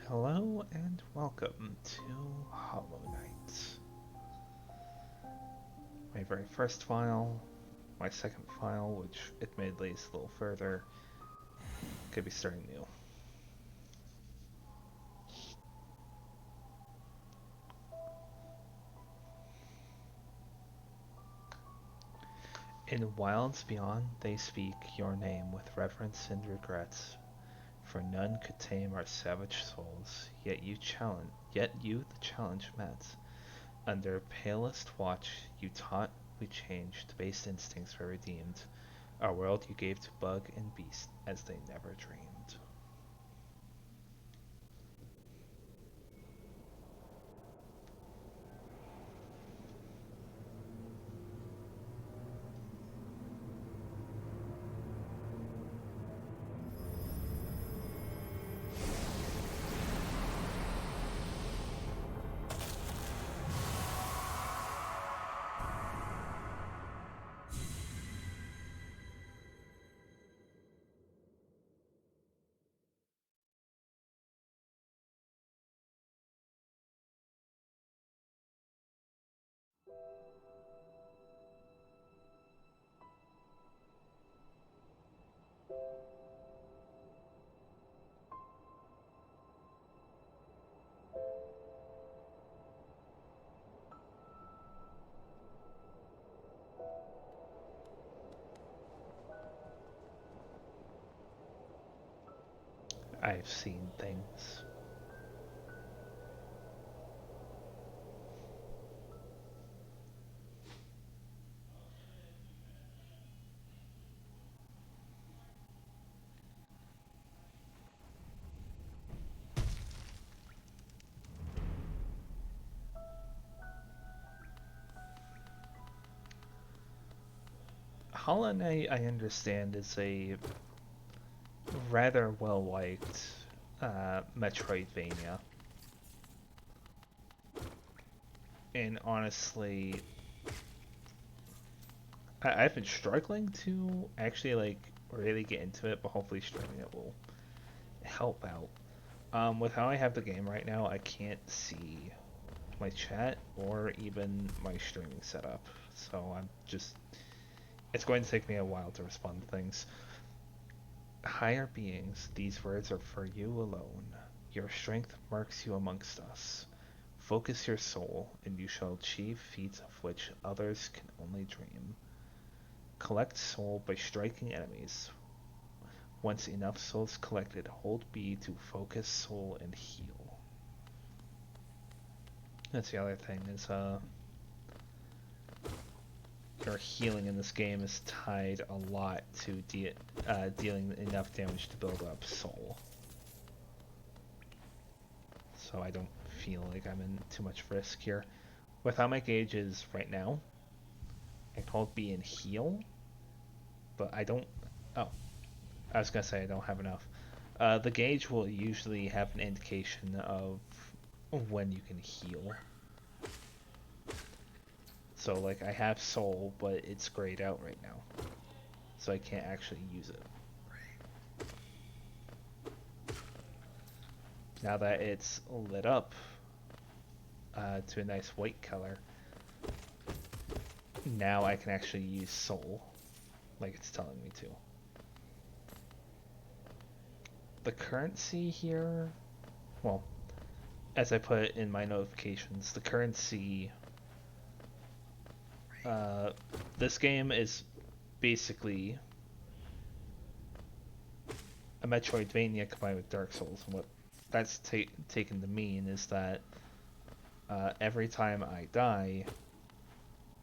Hello and welcome to Hollow Knight. My very first file, my second file, which admittedly is a little further, could be starting new. In wilds beyond they speak your name with reverence and regrets, for none could tame our savage souls, yet you the challenge met. Under palest watch you taught we changed, base instincts were redeemed. Our world you gave to bug and beast as they never dreamed. I've seen things. Hollow Knight, I understand, is a rather well liked Metroidvania. And honestly, I've been struggling to actually really get into it, but hopefully streaming it will help out. With how I have the game right now, I can't see my chat or even my streaming setup. So it's going to take me a while to respond to things. Higher beings, these words are for you alone. Your strength marks you amongst us. Focus your soul, and you shall achieve feats of which others can only dream. Collect soul by striking enemies. Once enough souls collected, hold B to focus soul and heal. That's the other thing is your healing in this game is tied a lot to dealing enough damage to build up soul. So I don't feel like I'm in too much risk here. With how my gauge is right now, I can hold B and heal, but I don't. Oh, I was gonna say I don't have enough. The gauge will usually have an indication of when you can heal. So like I have soul, but it's grayed out right now, so I can't actually use it. Now that it's lit up to a nice white color, now I can actually use soul, like it's telling me to. The currency here, well, as I put in my notifications, the currency. Uh, this game is basically a Metroidvania combined with Dark Souls, and what that's taken to mean is that every time I die,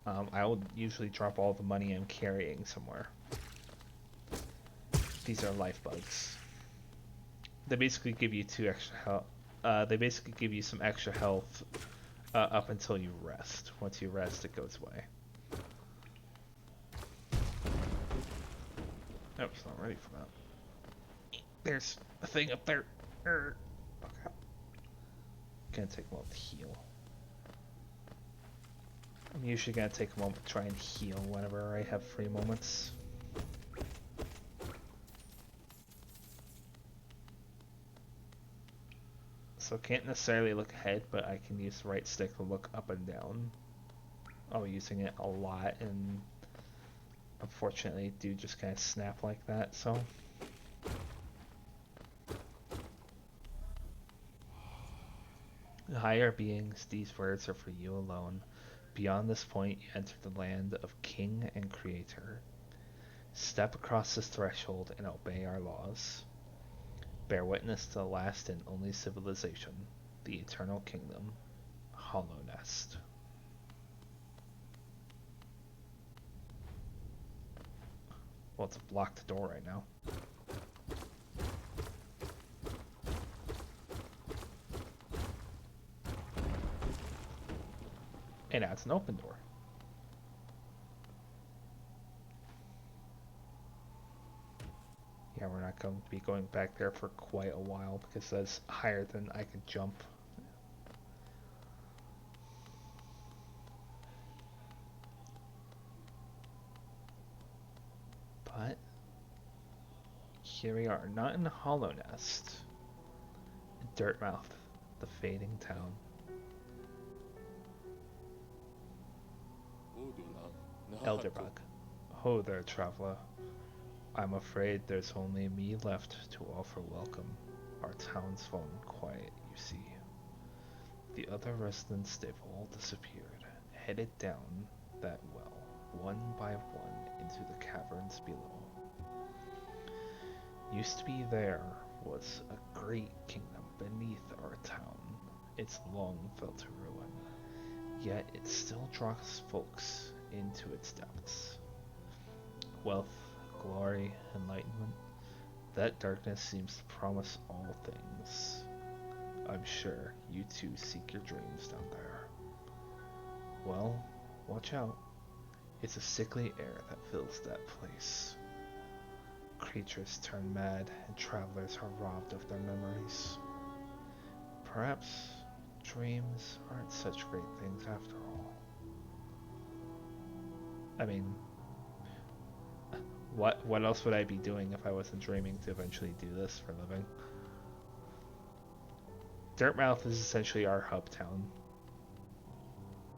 I will usually drop all the money I'm carrying somewhere. These are life bugs. They basically give you two extra health. They basically give you some extra health up until you rest. Once you rest, it goes away. Oh, it's not ready for that. There's a thing up there. Okay. Gonna take a moment to heal. I'm usually gonna take a moment to try and heal whenever I have free moments. So can't necessarily look ahead, but I can use the right stick to look up and down. I'm using it a lot, and unfortunately do just kind of snap like that, so. Higher beings, these words are for you alone. Beyond this point, you enter the land of King and Creator. Step across this threshold and obey our laws. Bear witness to the last and only civilization, the Eternal Kingdom, Hallownest. Well, it's a blocked door right now. And now it's an open door. Yeah, we're not going to be going back there for quite a while because that's higher than I could jump. But here we are, not in Hallownest. Dirtmouth, the fading town. Elderbug. Ho there, traveler. I'm afraid there's only me left to offer welcome. Our town's fallen quiet, you see. The other residents, they've all disappeared, headed down that well, one by one, into the caverns below. Used to be there was a great kingdom beneath our town. It's long fell to ruin, yet it still draws folks into its depths. Wealth, glory, enlightenment, that darkness seems to promise all things. I'm sure you too seek your dreams down there. Well, watch out. It's a sickly air that fills that place. Creatures turn mad and travelers are robbed of their memories. Perhaps dreams aren't such great things after all. I mean, what else would I be doing if I wasn't dreaming to eventually do this for a living? Dirtmouth is essentially our hub town.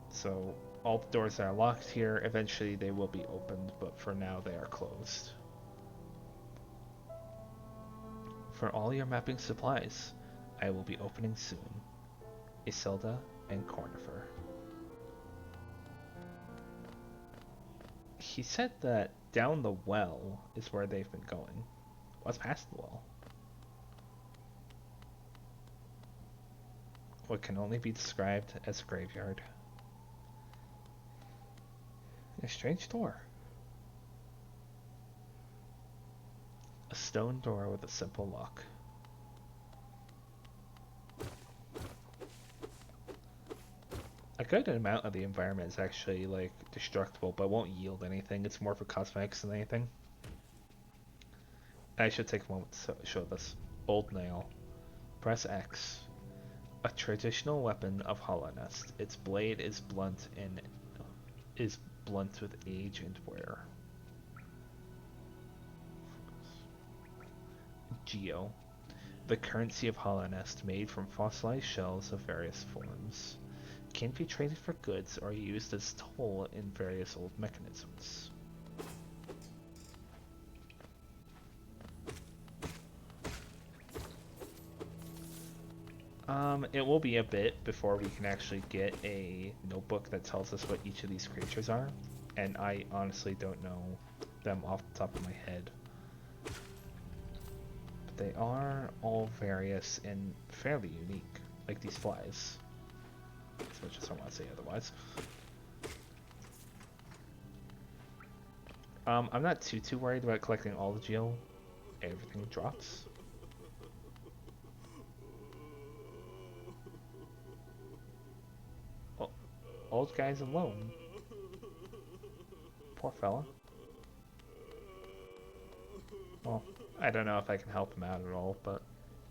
So all the doors are locked here. Eventually they will be opened, but for now they are closed. For all your mapping supplies, I will be opening soon. Iselda and Cornifer. He said that down the well is where they've been going. What's past the well? What can only be described as a graveyard. A strange door. A stone door with a simple lock. A good amount of the environment is actually like destructible, but won't yield anything. It's more for cosmetics than anything. I should take a moment to show this. Old nail. Press X. A traditional weapon of Hallownest. Its blade is blunt with age and wear. Geo. The currency of Hallownest, made from fossilized shells of various forms. Can be traded for goods or used as toll in various old mechanisms. It will be a bit before we can actually get a notebook that tells us what each of these creatures are, and I honestly don't know them off the top of my head. But they are all various and fairly unique, like these flies. So I just don't want to say otherwise. I'm not too worried about collecting all the geo. Everything drops. Oh, old guy's alone. Poor fella. Well, I don't know if I can help him out at all, but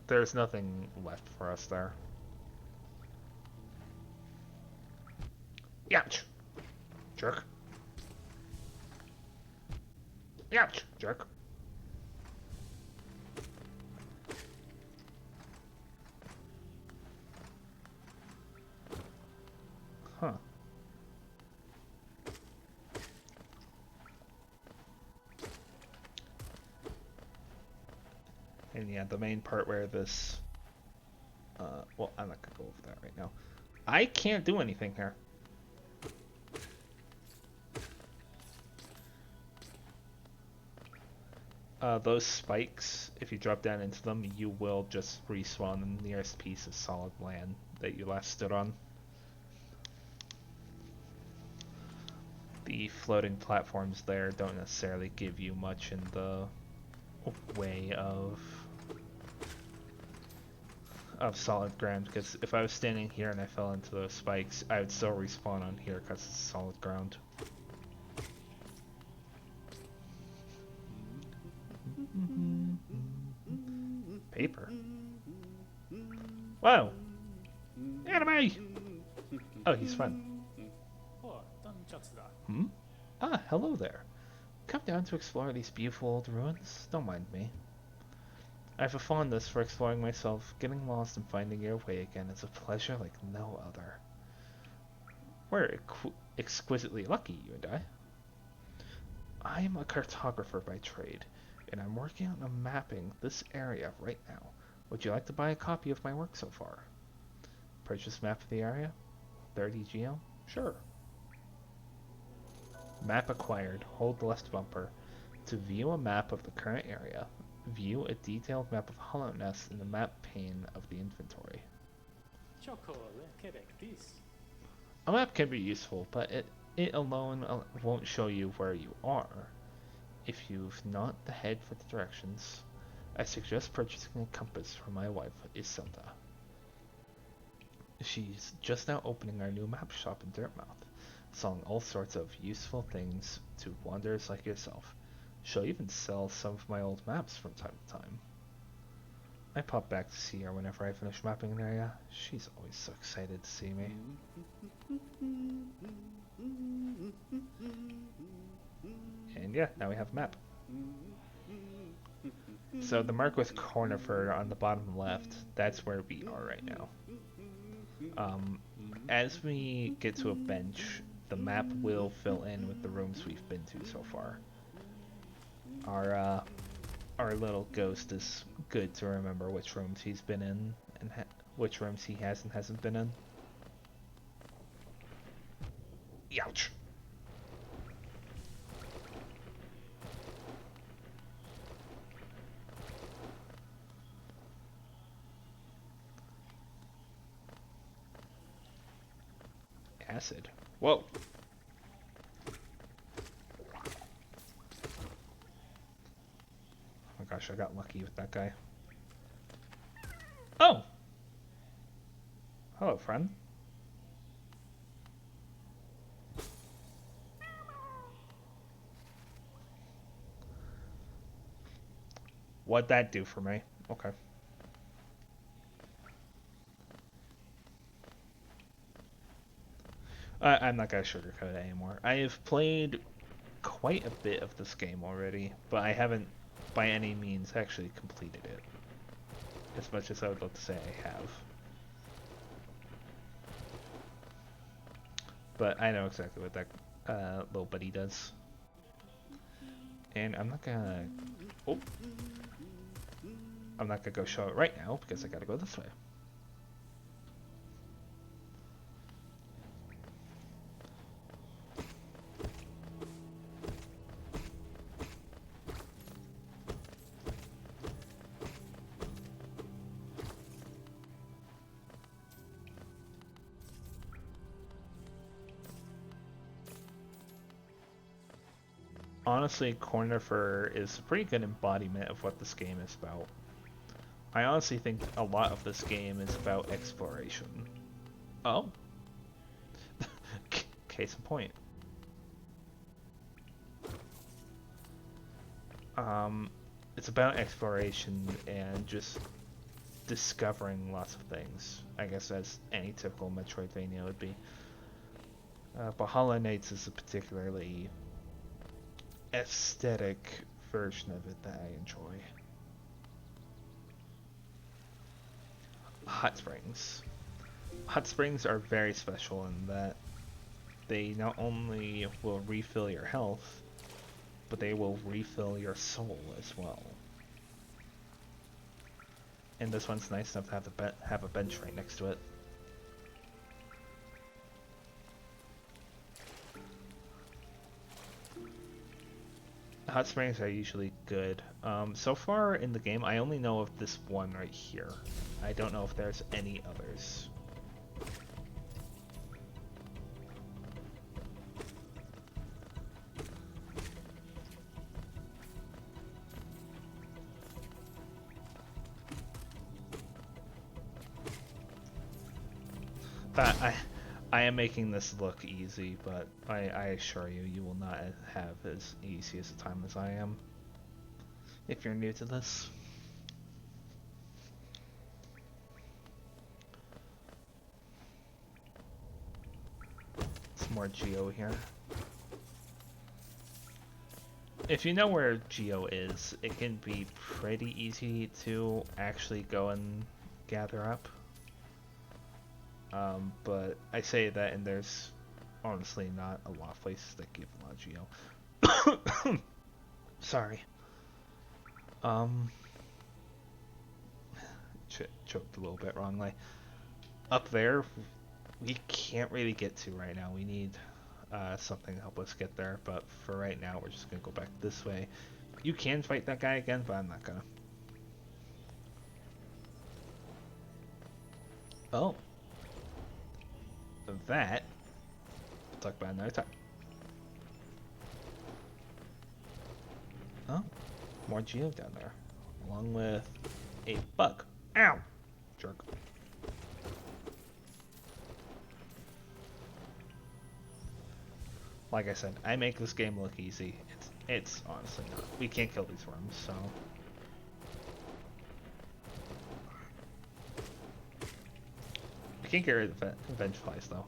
there's nothing left for us there. Ouch! Jerk. Ouch! Jerk. Huh. And yeah, the main part where this... well, I'm not gonna go over that right now. I can't do anything here. Those spikes, if you drop down into them, you will just respawn in the nearest piece of solid land that you last stood on. The floating platforms there don't necessarily give you much in the way of solid ground, because if I was standing here and I fell into those spikes, I would still respawn on here because it's solid ground. Paper. Whoa! Anime! Oh, he's fun. Hmm? Ah, hello there. Come down to explore these beautiful old ruins? Don't mind me. I have a fondness for exploring myself. Getting lost and finding your way again is a pleasure like no other. We're exquisitely lucky, you and I. I am a cartographer by trade, and I'm working on mapping this area right now. Would you like to buy a copy of my work so far? Purchase map of the area? 30 geo? Sure. Map acquired. Hold left bumper. To view a map of the current area, view a detailed map of Hollownest in the map pane of the inventory. A map can be useful, but it alone won't show you where you are. If you've not the head for the directions, I suggest purchasing a compass for my wife, Iselda. She's just now opening our new map shop in Dirtmouth, selling all sorts of useful things to wanderers like yourself. She'll even sell some of my old maps from time to time. I pop back to see her whenever I finish mapping an area. She's always so excited to see me. And yeah, now we have a map. So the mark with Cornifer on the bottom left, that's where we are right now. As we get to a bench, the map will fill in with the rooms we've been to so far. Our little ghost is good to remember which rooms he's been in and which rooms he has and hasn't been in. Ouch. Acid. Whoa. Oh my gosh, I got lucky with that guy. Oh! Hello, friend. What'd that do for me? Okay. I'm not gonna sugarcoat it anymore. I have played quite a bit of this game already, but I haven't by any means actually completed it. As much as I would love to say I have. But I know exactly what that little buddy does. And I'm not gonna... Oh! I'm not gonna go show it right now because I gotta go this way. Honestly, Cornifer is a pretty good embodiment of what this game is about. I honestly think a lot of this game is about exploration. Oh? Case in point. It's about exploration and just discovering lots of things. I guess as any typical Metroidvania would be. But Hollow Knights is a particularly aesthetic version of it that I enjoy. Hot springs. Hot springs are very special in that they not only will refill your health, but they will refill your soul as well. And this one's nice enough to have a bench right next to it. Hot springs are usually good. So far in the game, I only know of this one right here. I don't know if there's any others. But I am making this look easy, but I assure you, you will not have as easy as a time as I am. If you're new to this. Some more Geo here. If you know where Geo is, it can be pretty easy to actually go and gather up. But I say that, and there's honestly not a lot of places that give a lot of Geo. Sorry. Choked a little bit wrongly. Up there, we can't really get to right now. We need something to help us get there, but for right now, we're just gonna go back this way. You can fight that guy again, but I'm not gonna. Oh. That, we'll talk about another time. Oh, more Geo down there, along with a bug. Ow! Jerk. Like I said, I make this game look easy. It's honestly not. We can't kill these worms, so. We can't get rid of the Vengeflies, though.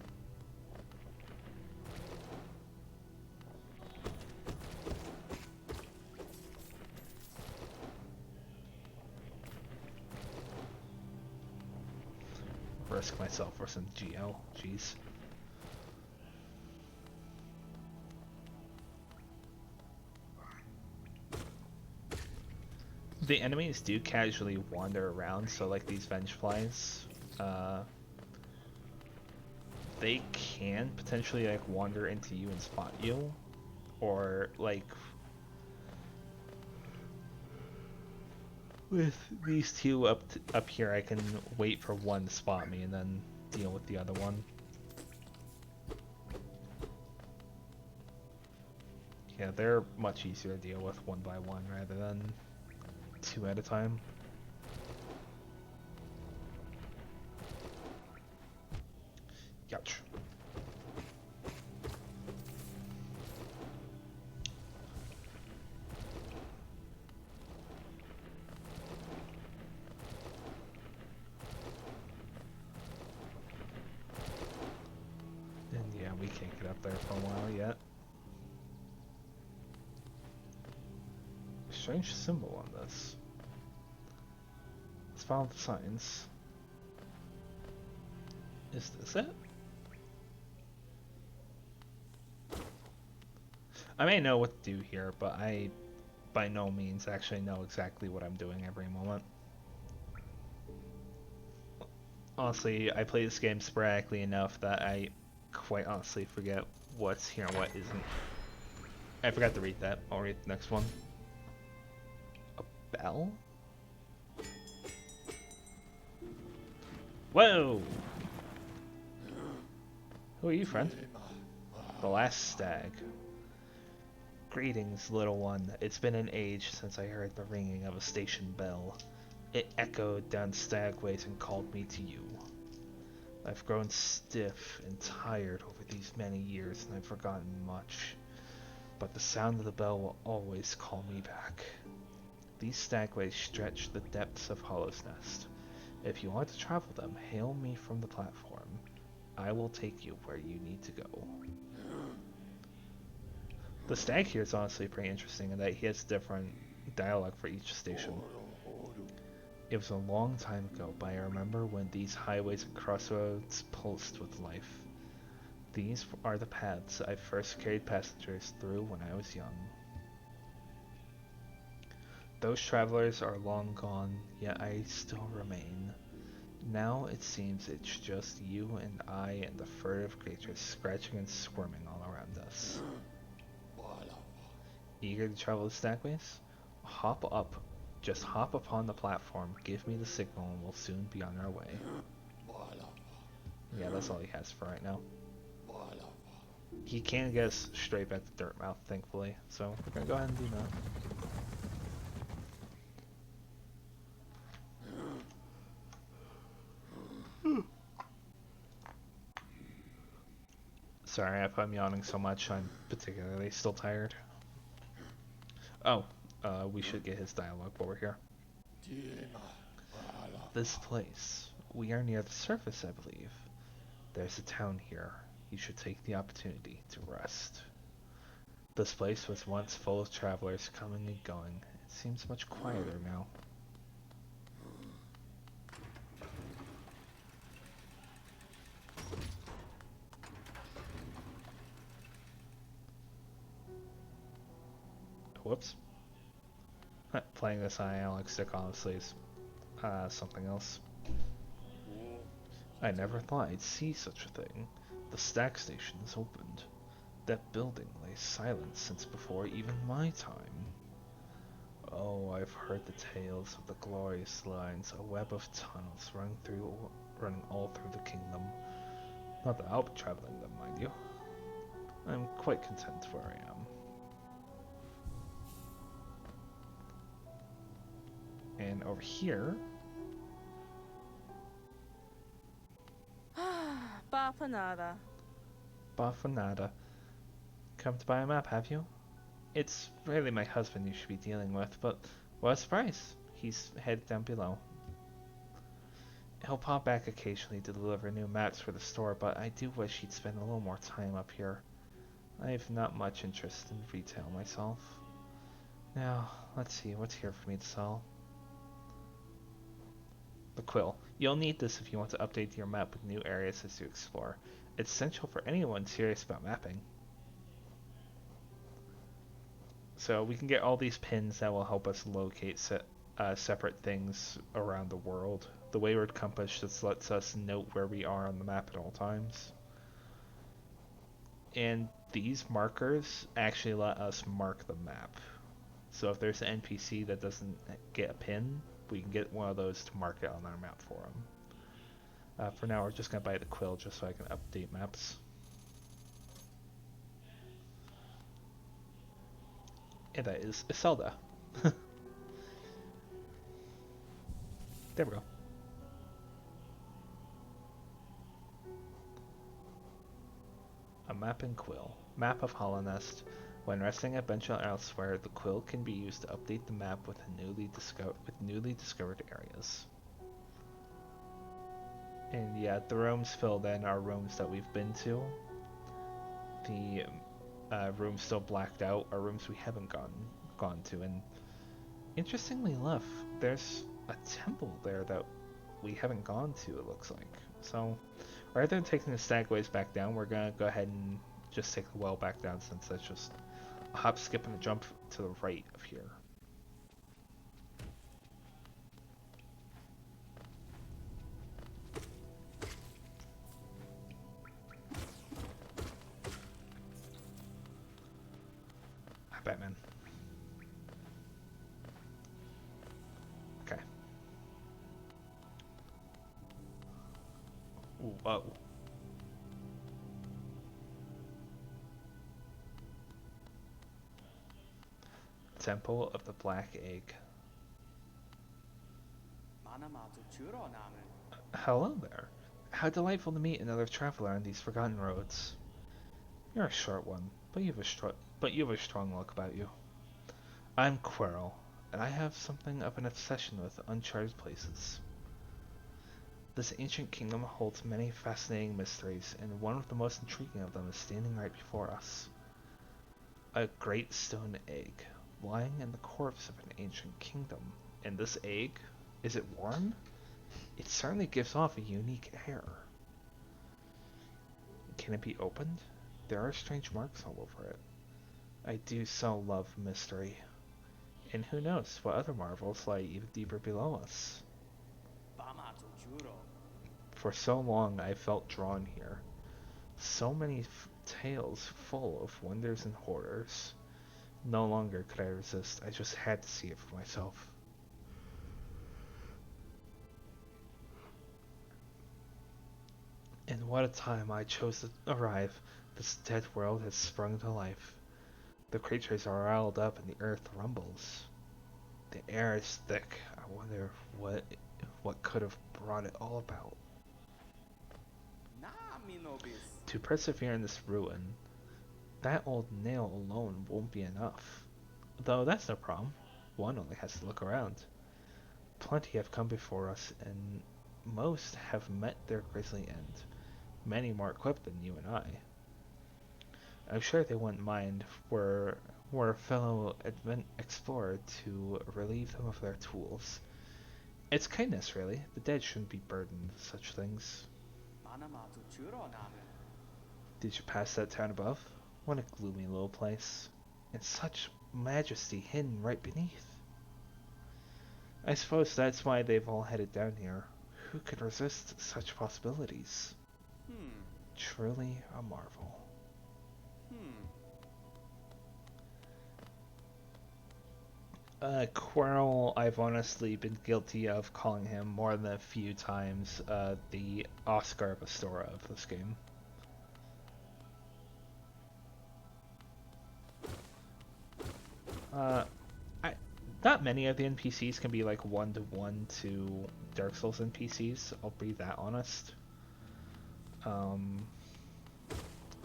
Risk myself for some Geo. Jeez. The enemies do casually wander around, so like these Vengeflies, they can potentially like wander into you and spot you, or like with these two up here, I can wait for one to spot me and then deal with the other one. Yeah, they're much easier to deal with one by one rather than two at a time. Youch. And yeah, we can't get up there for a while yet. Strange symbol on this. Let's follow the signs. Is this it? I may know what to do here, but I by no means actually know exactly what I'm doing every moment. Honestly, I play this game sporadically enough that I quite honestly forget what's here and what isn't. I forgot to read that. I'll read the next one. A bell? Whoa! Who are you, friend? The last stag. Greetings, little one. It's been an age since I heard the ringing of a station bell. It echoed down stagways and called me to you. I've grown stiff and tired over these many years, and I've forgotten much. But the sound of the bell will always call me back. These stagways stretch the depths of Hollow's Nest. If you want to travel them, hail me from the platform. I will take you where you need to go. The stag here is honestly pretty interesting in that he has different dialogue for each station. It was a long time ago, but I remember when these highways and crossroads pulsed with life. These are the paths I first carried passengers through when I was young. Those travelers are long gone, yet I still remain. Now it seems it's just you and I and the furtive creatures scratching and squirming all around us. Eager to travel the Stagways? Hop up. Just hop upon the platform, give me the signal, and we'll soon be on our way. Yeah, that's all he has for right now. He can get us straight back to Dirtmouth, thankfully, so we're gonna go ahead and do that. Sorry if I'm yawning so much, I'm particularly still tired. Oh, we should get his dialogue while we're here. This place. We are near the surface, I believe. There's a town here. You should take the opportunity to rest. This place was once full of travelers coming and going. It seems much quieter now. Whoops. Playing this on analog stick honestly is something else. I never thought I'd see such a thing. The stack station is opened. That building lay silent since before even my time. Oh, I've heard the tales of the glorious lines, a web of tunnels running all through the kingdom. Not that I'll be traveling them, mind you. I'm quite content where I am. And over here... Bafanada. Bafanada. Come to buy a map, have you? It's really my husband you should be dealing with, but what a surprise! He's headed down below. He'll pop back occasionally to deliver new maps for the store, but I do wish he'd spend a little more time up here. I've not much interest in retail myself. Now, let's see, what's here for me to sell? The quill. You'll need this if you want to update your map with new areas as you explore. It's essential for anyone serious about mapping. So we can get all these pins that will help us locate separate things around the world. The Wayward Compass just lets us note where we are on the map at all times. And these markers actually let us mark the map. So if there's an NPC that doesn't get a pin, we can get one of those to mark it on our map for them. For now, we're just going to buy the quill just so I can update maps. And that is Iselda. There we go. A map and quill. Map of Hallownest. When resting at bench or elsewhere, the quill can be used to update the map with newly discovered areas. And yeah, the rooms filled in are rooms that we've been to. The rooms still blacked out are rooms we haven't gone to. And interestingly enough, there's a temple there that we haven't gone to, it looks like. So rather than taking the Stagways back down, we're gonna go ahead and just take the well back down, since that's just a hop, skip, and a jump to the right of here. Hi, Batman. Okay. Whoa. Temple of the Black Egg. Hello there. How delightful to meet another traveler on these forgotten roads. You're a short one, but you have a strong look about you. I'm Quirrell, and I have something of an obsession with uncharted places. This ancient kingdom holds many fascinating mysteries, and one of the most intriguing of them is standing right before us. A great stone egg, lying in the corpse of an ancient kingdom. And this egg, is it warm? It certainly gives off a unique air. Can it be opened? There are strange marks all over it. I do so love mystery. And who knows what other marvels lie even deeper below us. For so long I felt drawn here. So many tales full of wonders and horrors. No longer could I resist. I just had to see it for myself. And what a time I chose to arrive. This dead world has sprung to life. The creatures are riled up and the earth rumbles. The air is thick. I wonder what could have brought it all about. To persevere in this ruin, that old nail alone won't be enough. Though that's no problem. One only has to look around. Plenty have come before us, and most have met their grisly end. Many more equipped than you and I. I'm sure they wouldn't mind were a fellow explorer to relieve them of their tools. It's kindness, really. The dead shouldn't be burdened with such things. Did you pass that town above? What a gloomy little place. And such majesty hidden right beneath. I suppose that's why they've all headed down here. Who could resist such possibilities? Truly a marvel. Quirrell, I've honestly been guilty of calling him more than a few times the Oscar Pastora of this game. Not many of the NPCs can be like one-to-one to Dark Souls NPCs, I'll be that honest.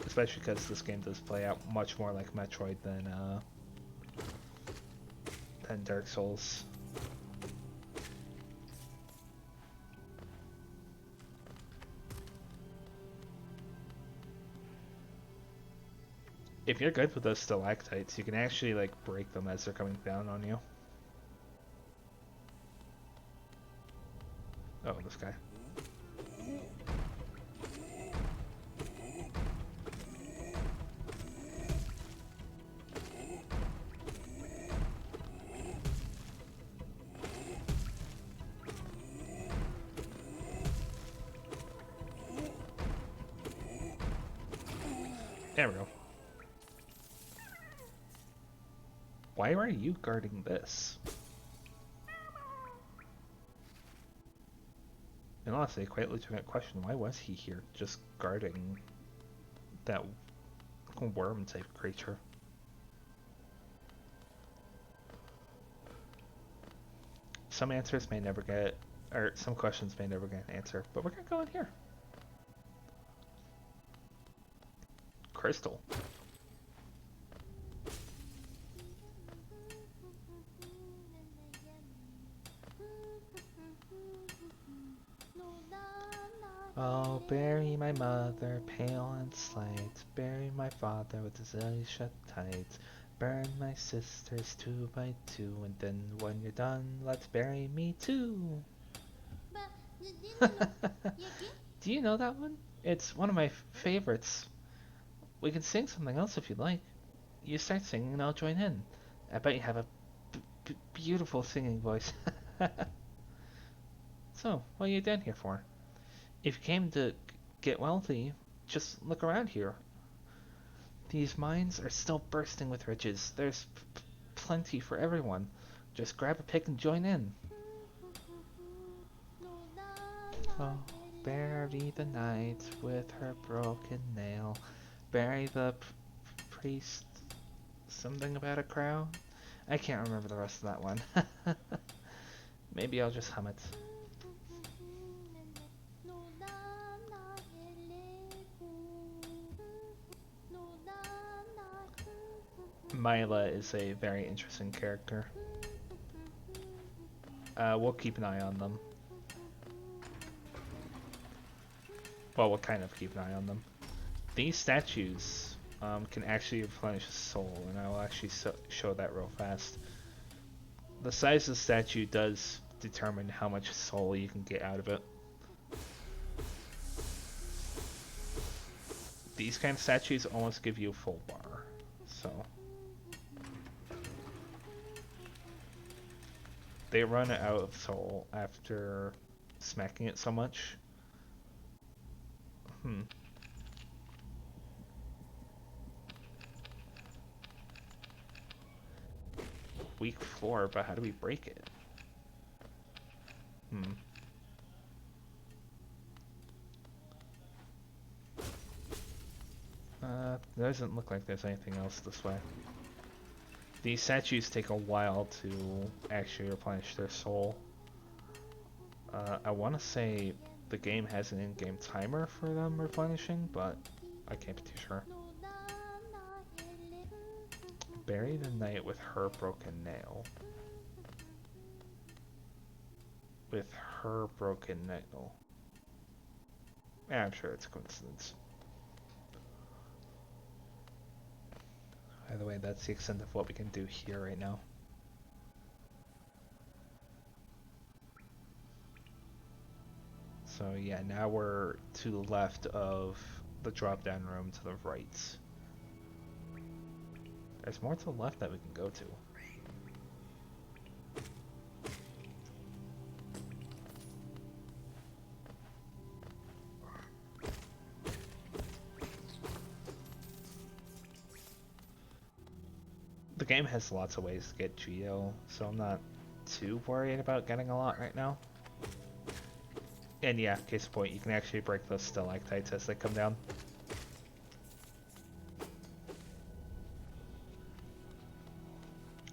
Especially because this game does play out much more like Metroid than Dark Souls. If you're good with those stalactites, you can actually like break them as they're coming down on you. Oh, this guy. There we go. Why are you guarding this? And honestly, a quite legitimate question. Why was he here just guarding that worm type creature? Some answers may never get, or some questions may never get an answer, but we're gonna go in here. Crystal. Oh, bury my mother, pale and slight. Bury my father with his eyes shut tight. Burn my sisters 2 by 2, and then when you're done, let's bury me too. Do you know that one? It's one of my favorites. We can sing something else if you'd like. You start singing and I'll join in. I bet you have a beautiful singing voice. So, what are you down here for? If you came to get wealthy, just look around here. These mines are still bursting with riches. There's plenty for everyone. Just grab a pick and join in. Oh, bury the knight with her broken nail. Bury the priest. Something about a crown? I can't remember the rest of that one. Maybe I'll just hum it. Mila is a very interesting character. We'll keep an eye on them. Well, we'll kind of keep an eye on them. These statues can actually replenish a soul, and I will actually show that real fast. The size of the statue does determine how much soul you can get out of it. these kind of statues almost give you a full bar. So they run out of soul after smacking it so much. Weak floor, but how do we break it? Doesn't look like there's anything else this way. These statues take a while to actually replenish their soul. I want to say the game has an in-game timer for them replenishing, but I can't be too sure. Bury the knight with her broken nail. With her broken nail. Yeah, I'm sure it's a coincidence. By the way, that's the extent of what we can do here right now. So yeah, now we're to the left of the drop-down room to the right. There's more to the left that we can go to. The game has lots of ways to get Geo, so I'm not too worried about getting a lot right now. And yeah, case in point, you can actually break those stalactites as they come down.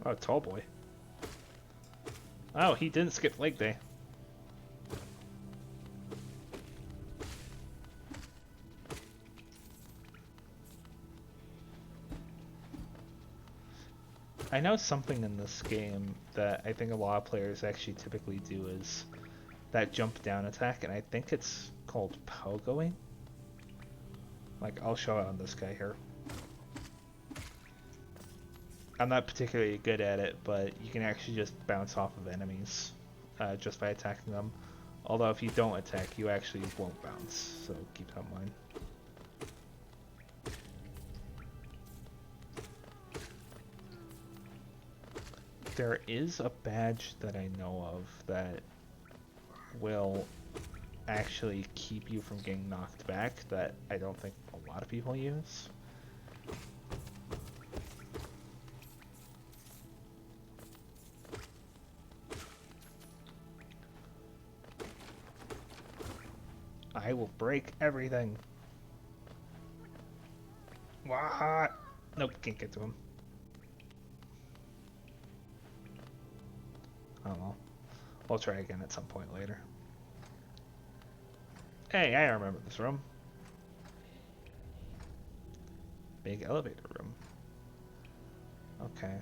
Oh, tall boy. Oh, he didn't skip leg day. I know something in this game that I think a lot of players actually typically do is that jump down attack, and I think it's called pogoing. Like, I'll show it on this guy here. I'm not particularly good at it, but you can actually just bounce off of enemies just by attacking them. Although if you don't attack, you actually won't bounce, so keep that in mind. There is a badge that I know of that will actually keep you from getting knocked back that I don't think a lot of people use. I will break everything. What? Nope, can't get to him. Oh well. We'll try again at some point later. Hey, I remember this room. Big elevator room. Okay.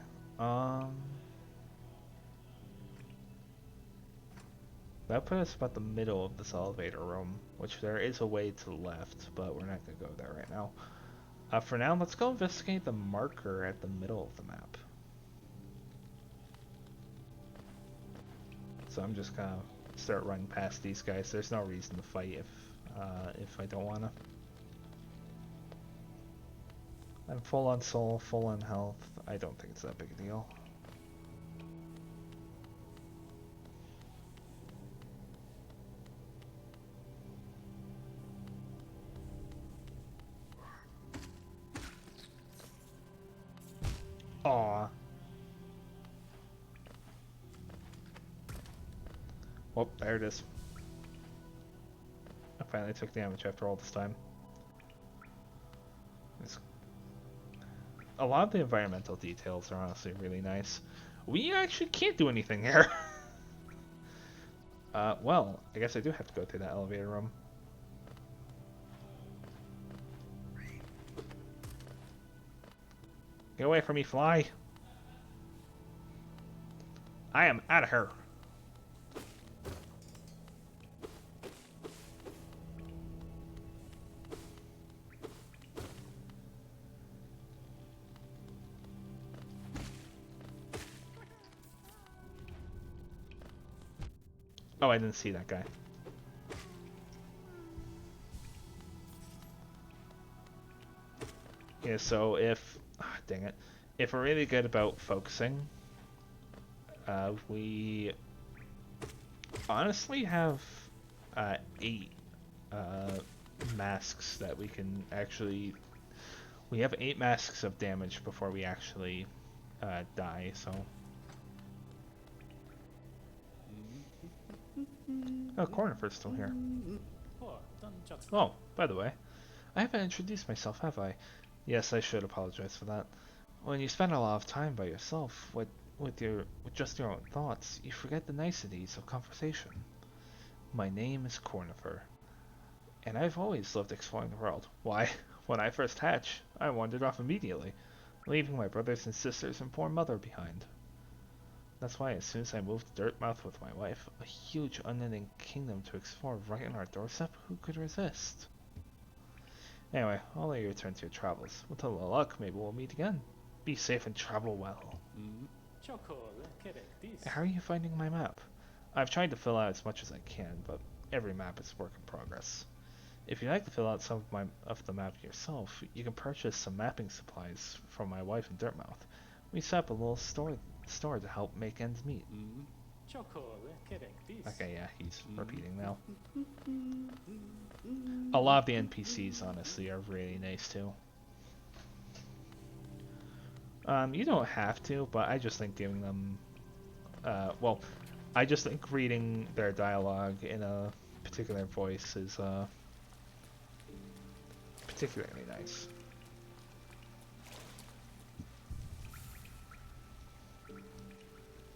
That put us about the middle of this elevator room, which there is a way to the left, but we're not going to go there right now. For now, let's go investigate the marker at the middle of the map. So I'm just gonna start running past these guys. There's no reason to fight if I don't wanna. I'm full on soul, full on health. I don't think it's that big a deal. Aw. Oh, there it is. I finally took damage after all this time. A lot of the environmental details are honestly really nice. We actually can't do anything here. Well, I guess I do have to go through that elevator room. Get away from me, fly! I am out of here. Oh, I didn't see that guy. Yeah, so if, dang it, if we're really good about focusing, we honestly have 8 uh, masks that we can actually. We have 8 masks of damage before we actually die. So, oh, Cornifer's still here. Oh, by the way, I haven't introduced myself, have I? Yes, I should apologize for that. When you spend a lot of time by yourself, with just your own thoughts, you forget the niceties of conversation. My name is Cornifer, and I've always loved exploring the world. Why, when I first hatched, I wandered off immediately, leaving my brothers and sisters and poor mother behind. That's why as soon as I moved to Dirtmouth with my wife, a huge unending kingdom to explore right on our doorstep, who could resist? Anyway, I'll let you return to your travels. With a little luck, maybe we'll meet again. Be safe and travel well. How are you finding my map? I've tried to fill out as much as I can, but every map is a work in progress. If you'd like to fill out some of the map yourself, you can purchase some mapping supplies from my wife in Dirtmouth. We set up a little store to help make ends meet. Okay, yeah, he's repeating now. A lot of the NPCs, honestly, are really nice too. You don't have to, but I just think giving them, well, I just think reading their dialogue in a particular voice is particularly nice.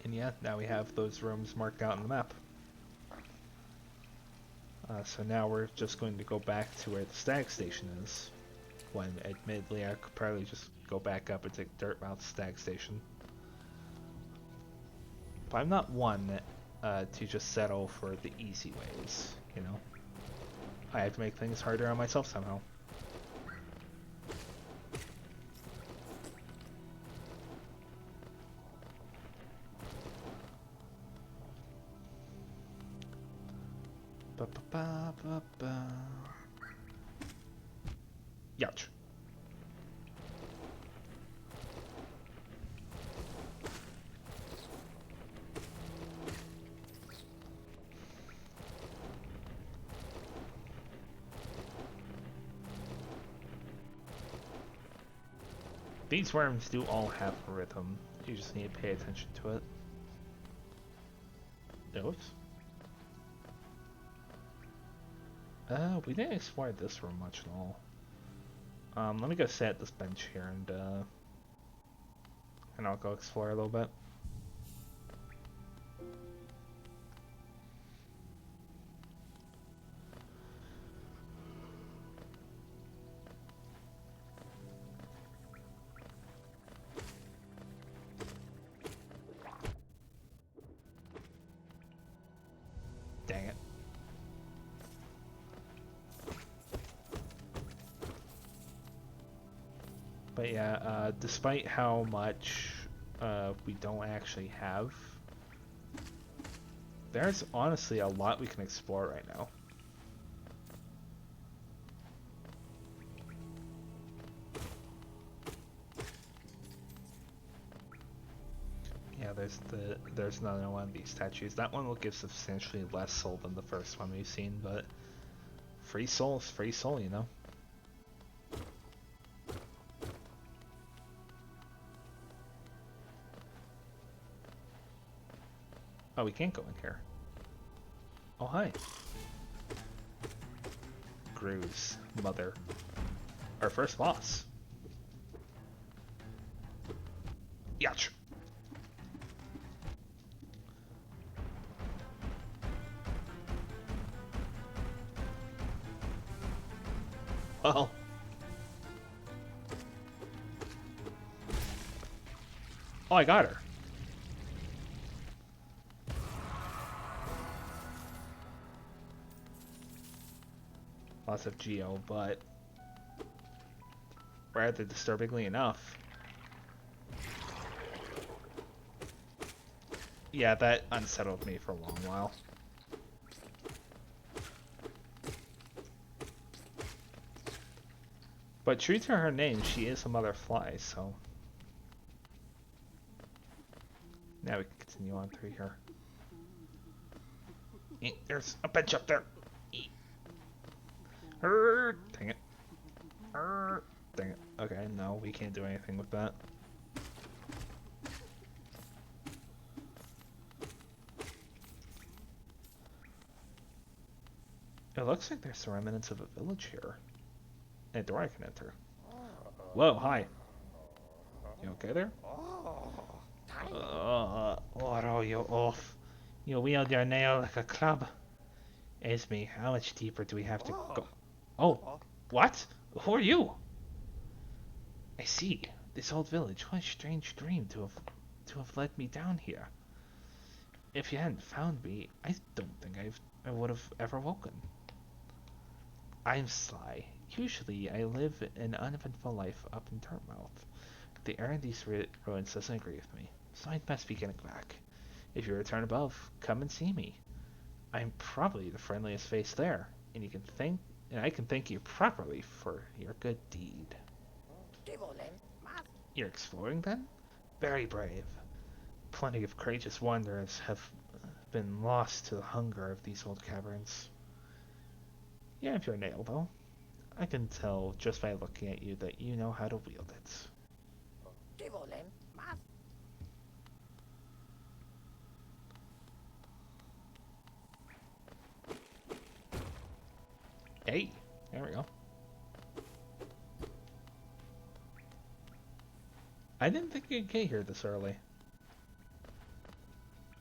And yeah, now we have those rooms marked out on the map. So now we're just going to go back to where the stag station is. When, admittedly, I could probably just go back up and take Dirtmouth stag station. But I'm not one to just settle for the easy ways, you know? I have to make things harder on myself somehow. Ba ba ba ba ba. Youch. These worms do all have a rhythm. You just need to pay attention to it. Oops. We didn't explore this room much at all. Let me go sit at this bench here and I'll go explore a little bit. Dang it. But yeah, despite how much we don't actually have, there's honestly a lot we can explore right now. Yeah, there's another one of these statues. That one will give substantially less soul than the first one we've seen, but free soul is free soul, you know? Oh, we can't go in here. Oh, hi. Gru's mother. Our first boss. Yach. Well. Oh, I got her. Lots of Geo, but rather disturbingly enough. Yeah, that unsettled me for a long while. But true to her name, she is a mother fly, so... Now we can continue on through here. There's a bench up there! Dang it. Dang it. Okay, no, we can't do anything with that. It looks like there's the remnants of a village here. And a door I can enter. Whoa, hi. You okay there? Row you off. You wield your nail like a club. Esme, how much deeper do we have to go? Oh, what? Who are you? I see. This old village. What a strange dream to have led me down here. If you hadn't found me, I don't think I would have ever woken. I'm Sly. Usually, I live an uneventful life up in Dartmouth. The air in these ruins doesn't agree with me, so I must be getting back. If you return above, come and see me. I'm probably the friendliest face there, and I can thank you properly for your good deed. You're exploring then? Very brave. Plenty of courageous wanderers have been lost to the hunger of these old caverns. You have your nail, though. I can tell just by looking at you that you know how to wield it. Hey, there we go. I didn't think you'd get here this early.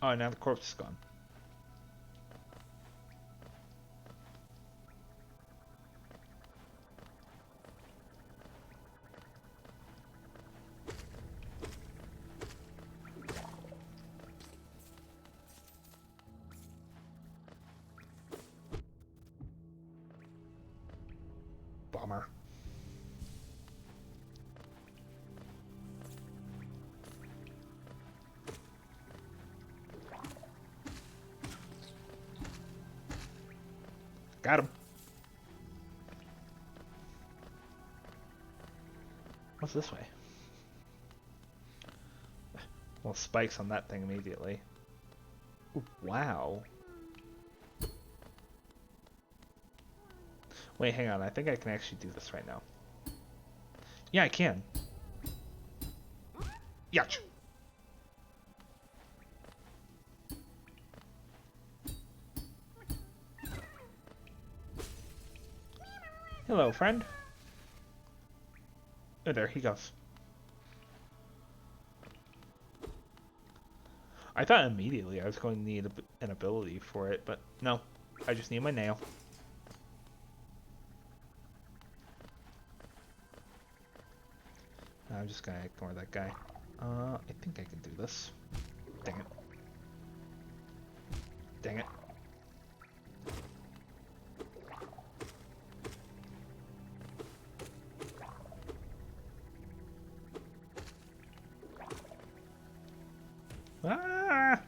Oh, now the corpse is gone. Bummer. Got him. What's this way? Well, spikes on that thing immediately. Ooh, wow. Wait, hang on. I think I can actually do this right now. Yeah, I can. Yach. Hello, friend. Oh, there he goes. I thought immediately I was going to need an ability for it, but no. I just need my nail. I'm just gonna ignore that guy. I think I can do this. Dang it. Dang it. Ah!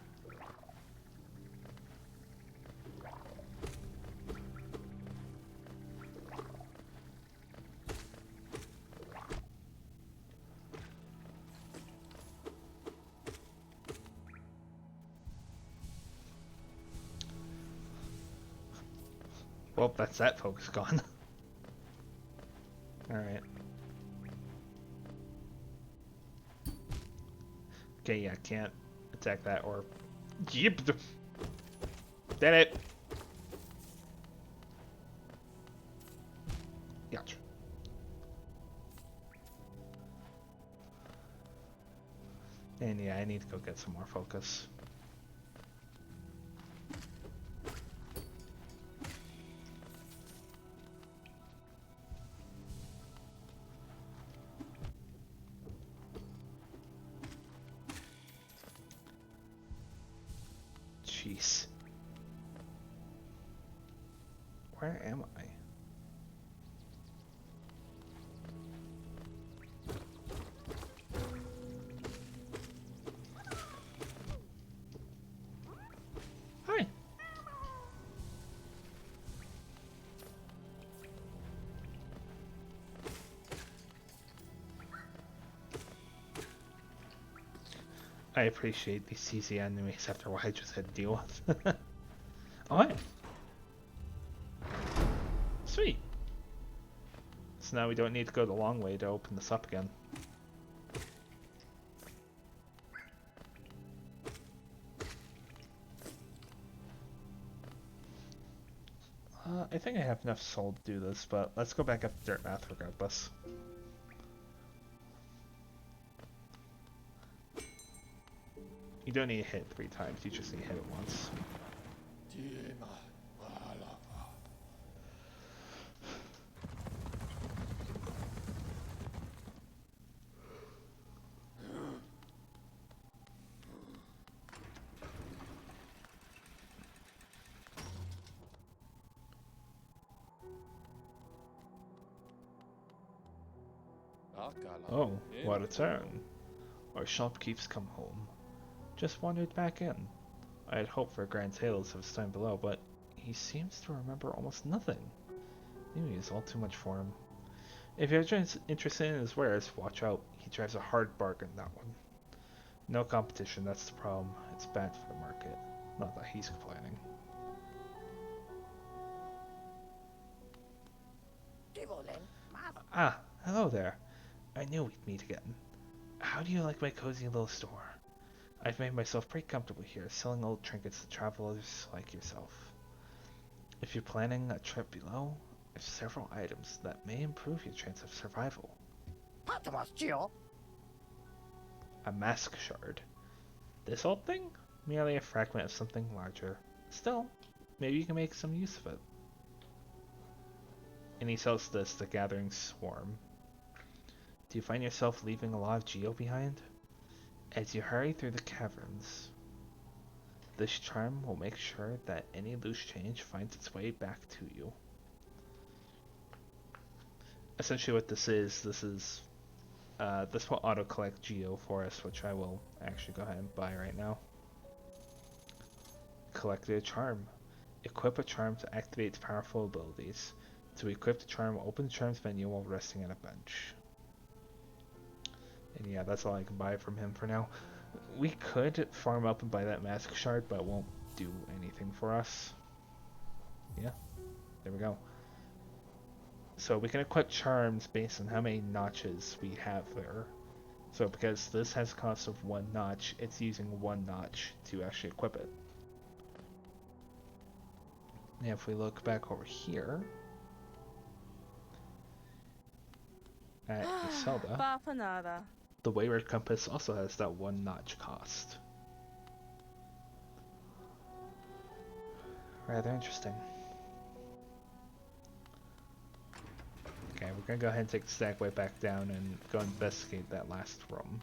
Well, that's that focus gone. Alright. Okay, yeah, can't attack that or... Yep! Did it! Gotcha. And yeah, I need to go get some more focus. Jeez. Where am I? Hi. I appreciate these CZ enemies after what I just had to deal with. Alright. Sweet. So now we don't need to go the long way to open this up again. I think I have enough soul to do this, but let's go back up to Dirt Math regardless. You don't need to hit it 3 times, you just need to hit it once. Oh, what a turn. Our shopkeep's come home. Just wandered back in. I had hoped for a grand tales of his time below, but he seems to remember almost nothing. Maybe it's all too much for him. If you're just interested in his wares, watch out. He drives a hard bargain, that one. No competition, that's the problem. It's bad for the market. Not that he's complaining. Ah, hello there. I knew we'd meet again. How do you like my cozy little store? I've made myself pretty comfortable here, selling old trinkets to travelers like yourself. If you're planning a trip below, there's several items that may improve your chance of survival. A mask shard. This old thing? Merely a fragment of something larger. Still, maybe you can make some use of it. And he sells this, the Gathering Swarm. Do you find yourself leaving a lot of Geo behind? As you hurry through the caverns, this charm will make sure that any loose change finds its way back to you. Essentially what this is this will auto-collect Geo for us, which I will actually go ahead and buy right now. Collected a charm. Equip a charm to activate its powerful abilities. To equip the charm, open the charm's menu while resting on a bench. And yeah, that's all I can buy from him for now. We could farm up and buy that mask shard, but it won't do anything for us. Yeah, there we go. So we can equip charms based on how many notches we have there. So because this has a cost of 1 notch, it's using 1 notch to actually equip it. Now if we look back over here at Iselda, the Wayward Compass also has that 1 notch cost. Rather interesting. Okay, we're gonna go ahead and take the stack way back down and go investigate that last room.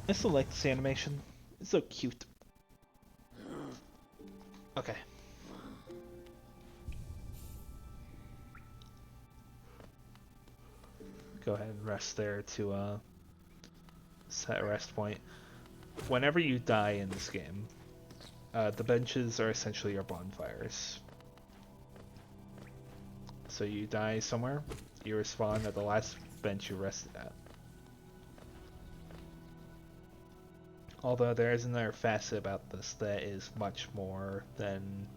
I still like this animation. It's so cute. Okay. Go ahead and rest there to set a rest point. Whenever you die in this game, the benches are essentially your bonfires. So you die somewhere, you respawn at the last bench you rested at. Although there is another facet about this that is much more than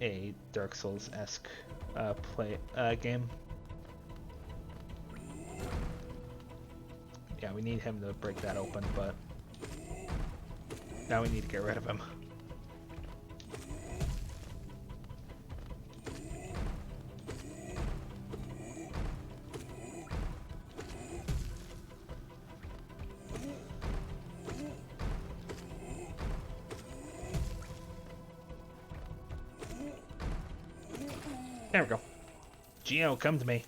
a Dark Souls-esque game. Yeah, we need him to break that open, but now we need to get rid of him. There we go. Geo, come to me.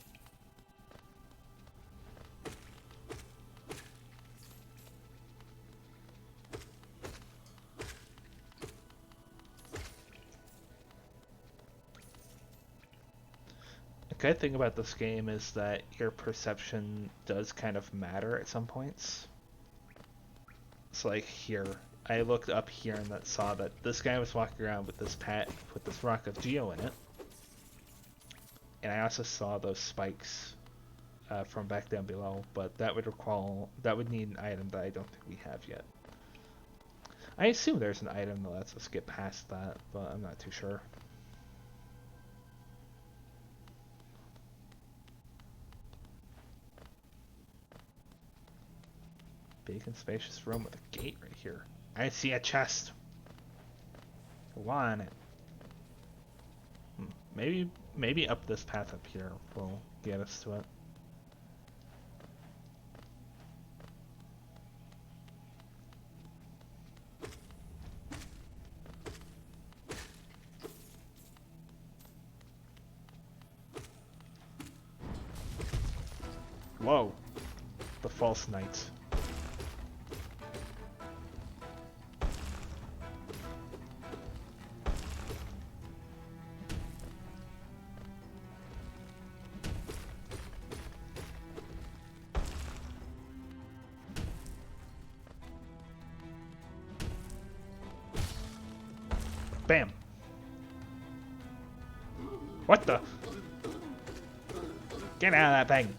The good thing about this game is that your perception does kind of matter at some points. So like here, I looked up here and saw that this guy was walking around with this rock of Geo in it. And I also saw those spikes from back down below, but that would need an item that I don't think we have yet. I assume there's an item that lets us get past that, but I'm not too sure. Big and spacious room with a gate right here. I see a chest. Want it? Maybe up this path up here will get us to it. Whoa. The false knights. Bam. What the? Get out of that thing.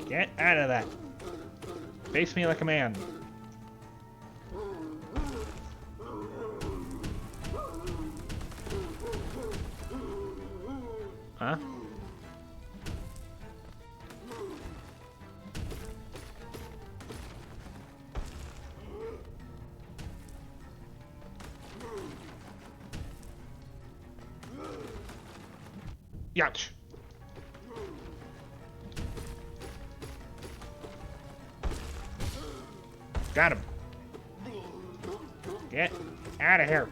Get out of that. Face me like a man. Huh? Yatch. Got him. Get out of here.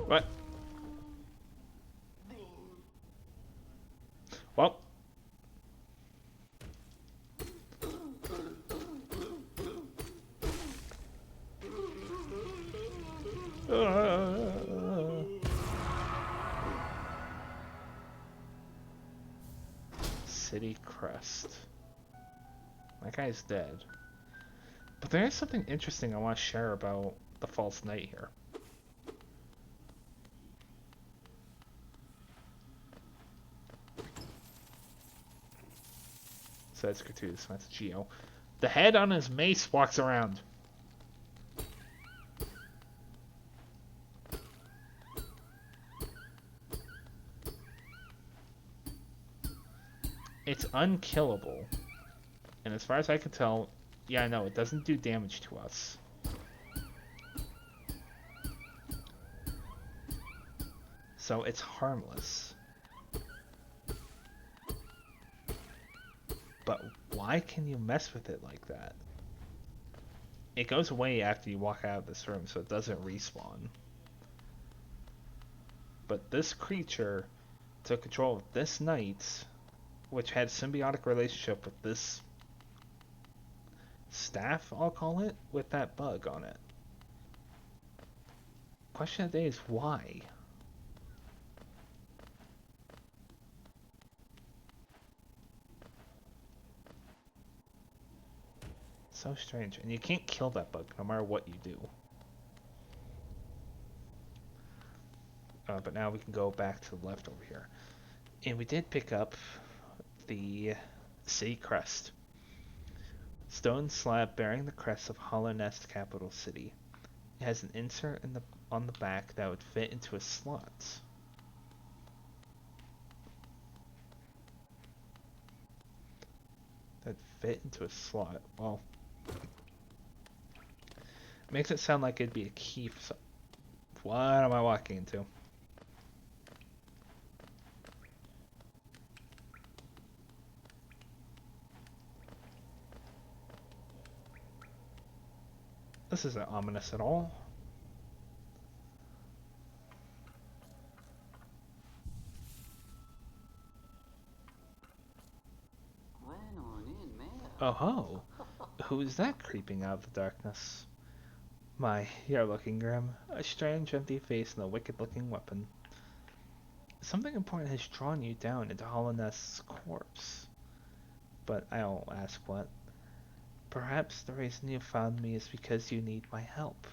What? Well. City crest. That guy's dead. But there is something interesting I want to share about the false knight here. Says Gratuitous, that's Geo. The head on his mace walks around. It's unkillable. And as far as I can tell, yeah, no, it doesn't do damage to us. So it's harmless. But why can you mess with it like that? It goes away after you walk out of this room, so it doesn't respawn. But this creature took control of this knight, which had symbiotic relationship with this staff, I'll call it, with that bug on it. Question of the day is why? So strange. And you can't kill that bug no matter what you do. But now we can go back to the left over here. And we did pick up the city crest. Stone slab bearing the crest of Hollow Nest capital city. It has an insert on the back that would fit into a slot. That fit into a slot. Well, makes it sound like it'd be a key for some... What am I walking into? This isn't ominous at all. When on in, man. Oh ho! Who's that creeping out of the darkness? My, you're looking grim. A strange, empty face and a wicked-looking weapon. Something important has drawn you down into Hollownest's corpse. But I won't ask what. Perhaps the reason you found me is because you need my help.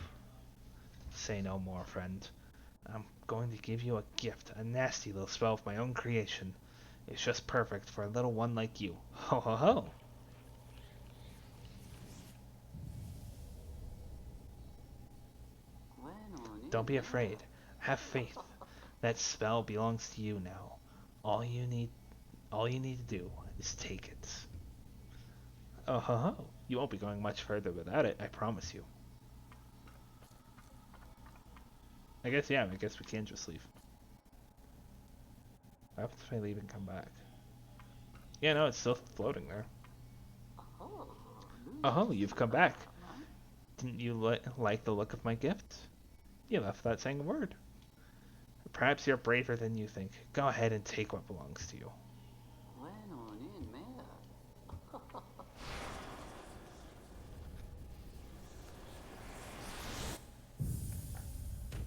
Say no more, friend. I'm going to give you a gift, a nasty little spell of my own creation. It's just perfect for a little one like you. Ho ho ho! Don't be afraid. Have faith. That spell belongs to you now. All you need all you need to do is take it. Oh ho ho! You won't be going much further without it, I promise you. I guess yeah, I guess we can just leave. What happens if I leave and come back? Yeah, no, it's still floating there. Oh, you've come back. Didn't you like the look of my gift? You left without saying a word. Perhaps you're braver than you think. Go ahead and take what belongs to you.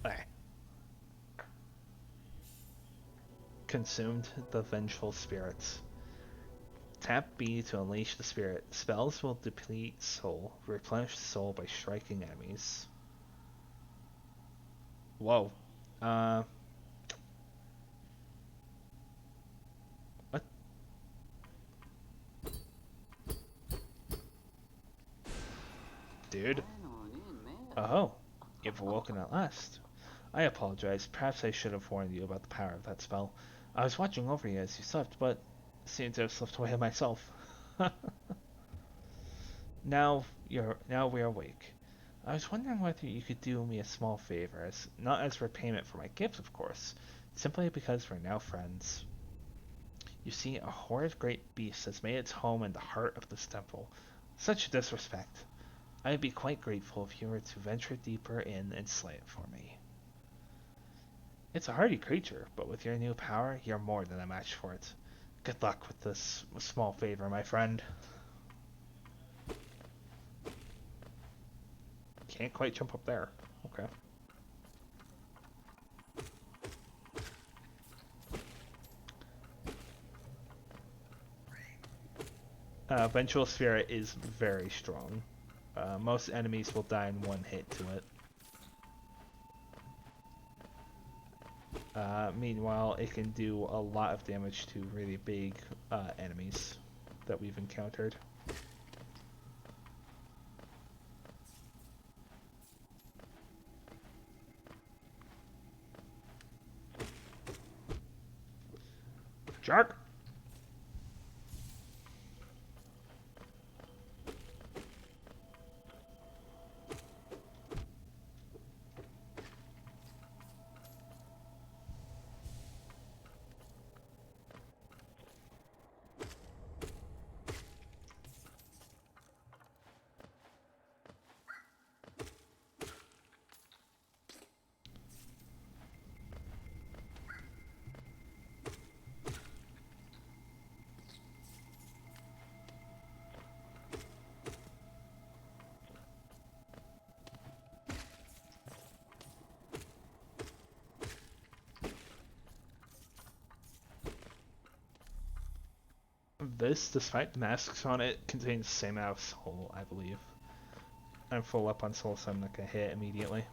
Ah. Consumed the vengeful spirits. Tap B to unleash the spirit. Spells will deplete soul. Replenish soul by striking enemies. Whoa. Uh. What? Dude. Oh. You've awoken at last. I apologize. Perhaps I should have warned you about the power of that spell. I was watching over you as you slept, but seemed to have slipped away myself. Now we're awake. I was wondering whether you could do me a small favor, not as repayment for my gift, of course, simply because we're now friends. You see, a horrid great beast has made its home in the heart of this temple. Such disrespect. I would be quite grateful if you were to venture deeper in and slay it for me. It's a hardy creature, but with your new power, you're more than a match for it. Good luck with this small favor, my friend. Can't quite jump up there. Okay. Vengeful Spirit is very strong. Most enemies will die in one hit to it. Meanwhile, it can do a lot of damage to really big enemies that we've encountered. Shark! This, despite the masks on it, contains the same amount of soul, I believe. I'm full up on soul, so I'm not gonna hit it immediately.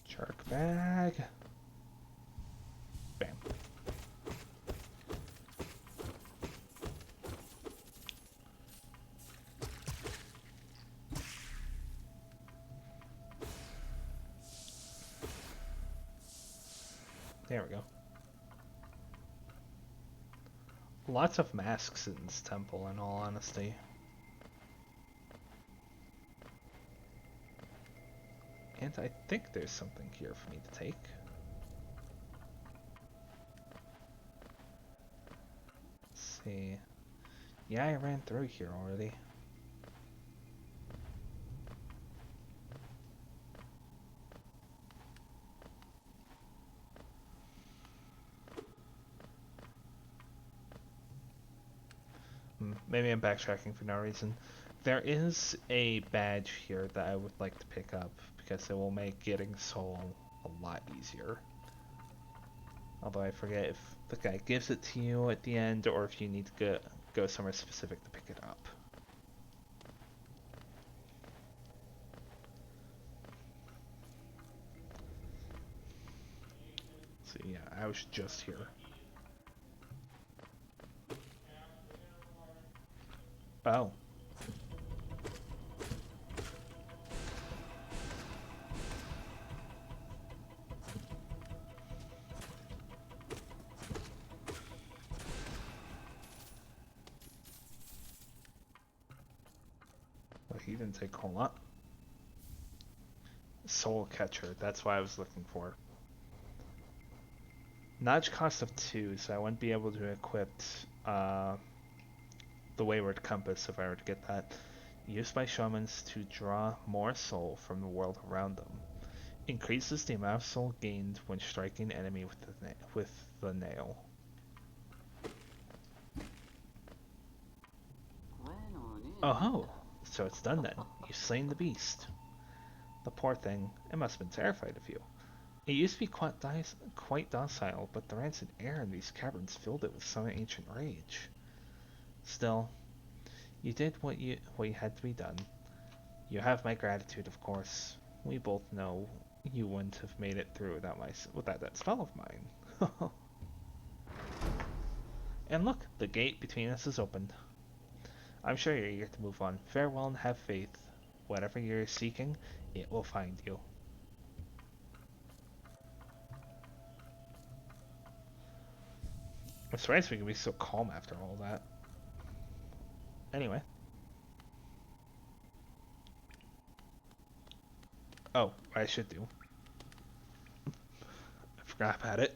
Shark bag. Bam. There we go. Lots of masks in this temple, in all honesty. And I think there's something here for me to take. see. Yeah, I ran through here already. Maybe I'm backtracking for no reason. There is a badge here that I would like to pick up because it will make getting soul a lot easier. Although I forget if the guy gives it to you at the end or if you need to go somewhere specific to pick it up. So yeah, I was just here. Oh. Well, he didn't take a whole lot. Soul Catcher, that's what I was looking for. Nudge cost of 2, so I wouldn't be able to equip the Wayward Compass if I were to get that. Used by shamans to draw more soul from the world around them. Increases the amount of soul gained when striking enemy with the nail. Oh, so it's done then. You've slain the beast. The poor thing, it must have been terrified of you. It used to be quite docile, but the rancid air in these caverns filled it with some ancient rage. Still, you did what you had to be done. You have my gratitude, of course. We both know you wouldn't have made it through without that spell of mine. And look, the gate between us is opened. I'm sure you're eager to move on. Farewell and have faith. Whatever you're seeking, it will find you. I'm surprised we can be so calm after all that. Anyway. Oh, I should do. I forgot about it.